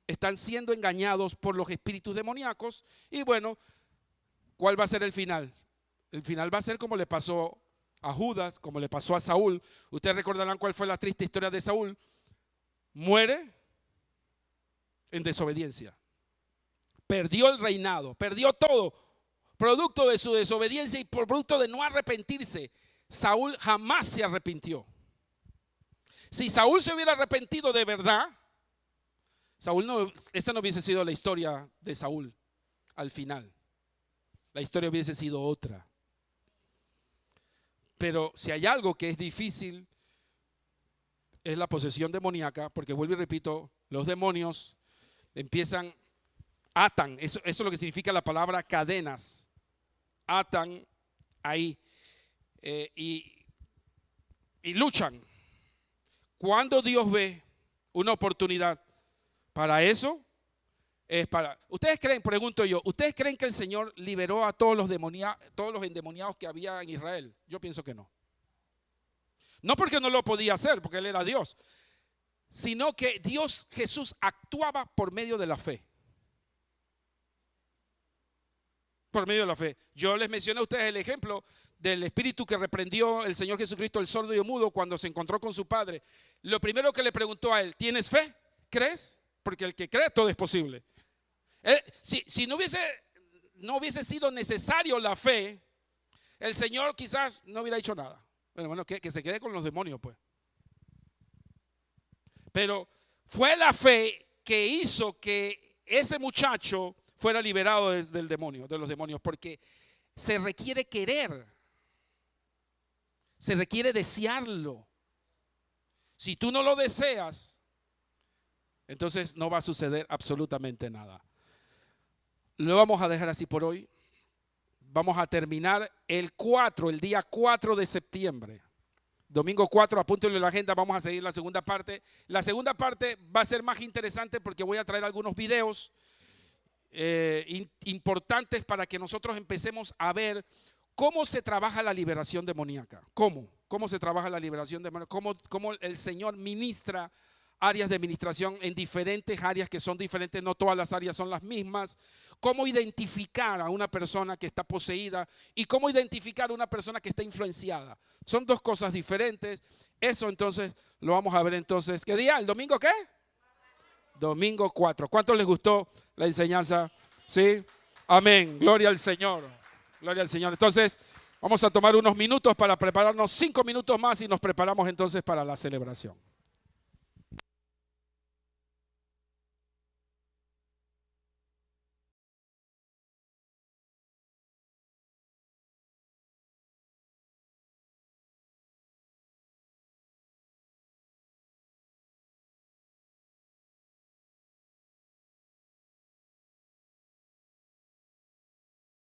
Están siendo engañados por los espíritus demoníacos y bueno, ¿cuál va a ser el final? El final va a ser como le pasó a Judas, como le pasó a Saúl. Ustedes recordarán cuál fue la triste historia de Saúl. Muere en desobediencia. Perdió el reinado, perdió todo, producto de su desobediencia y por producto de no arrepentirse. Saúl jamás se arrepintió. Si Saúl se hubiera arrepentido de verdad, esa no hubiese sido la historia de Saúl al final. La historia hubiese sido otra. Pero si hay algo que es difícil, es la posesión demoníaca, porque vuelvo y repito, los demonios atan, eso es lo que significa la palabra cadenas, atan ahí y luchan. Cuando Dios ve una oportunidad para eso, ustedes creen, pregunto yo, ¿ustedes creen que el Señor liberó a todos los endemoniados que había en Israel? Yo pienso que no. No porque no lo podía hacer, porque Él era Dios, sino que Jesús actuaba por medio de la fe. Por medio de la fe. Yo les mencioné a ustedes el ejemplo del espíritu que reprendió el Señor Jesucristo, el sordo y el mudo, cuando se encontró con su Padre. Lo primero que le preguntó a él, ¿tienes fe? ¿Crees? Porque el que cree todo es posible. Si no hubiese sido necesario la fe, el Señor quizás no hubiera hecho nada. Bueno, que se quede con los demonios, pues. Pero fue la fe que hizo que ese muchacho fuera liberado del demonio, de los demonios, porque se requiere querer, se requiere desearlo. Si tú no lo deseas, entonces no va a suceder absolutamente nada. Lo vamos a dejar así por hoy. Vamos a terminar el día 4 de septiembre. Domingo 4, apúntenlo en la agenda, vamos a seguir la segunda parte. La segunda parte va a ser más interesante porque voy a traer algunos videos importantes para que nosotros empecemos a ver cómo se trabaja la liberación demoníaca. ¿Cómo se trabaja la liberación demoníaca? ¿Cómo el Señor ministra áreas de administración en diferentes áreas que son diferentes, no todas las áreas son las mismas? Cómo identificar a una persona que está poseída y cómo identificar a una persona que está influenciada. Son dos cosas diferentes. Eso entonces lo vamos a ver entonces. ¿Qué día? ¿El domingo qué? Domingo 4. ¿Cuánto les gustó la enseñanza? ¿Sí? Amén. Gloria al Señor. Gloria al Señor. Entonces vamos a tomar unos minutos para prepararnos, 5 minutos más y nos preparamos entonces para la celebración.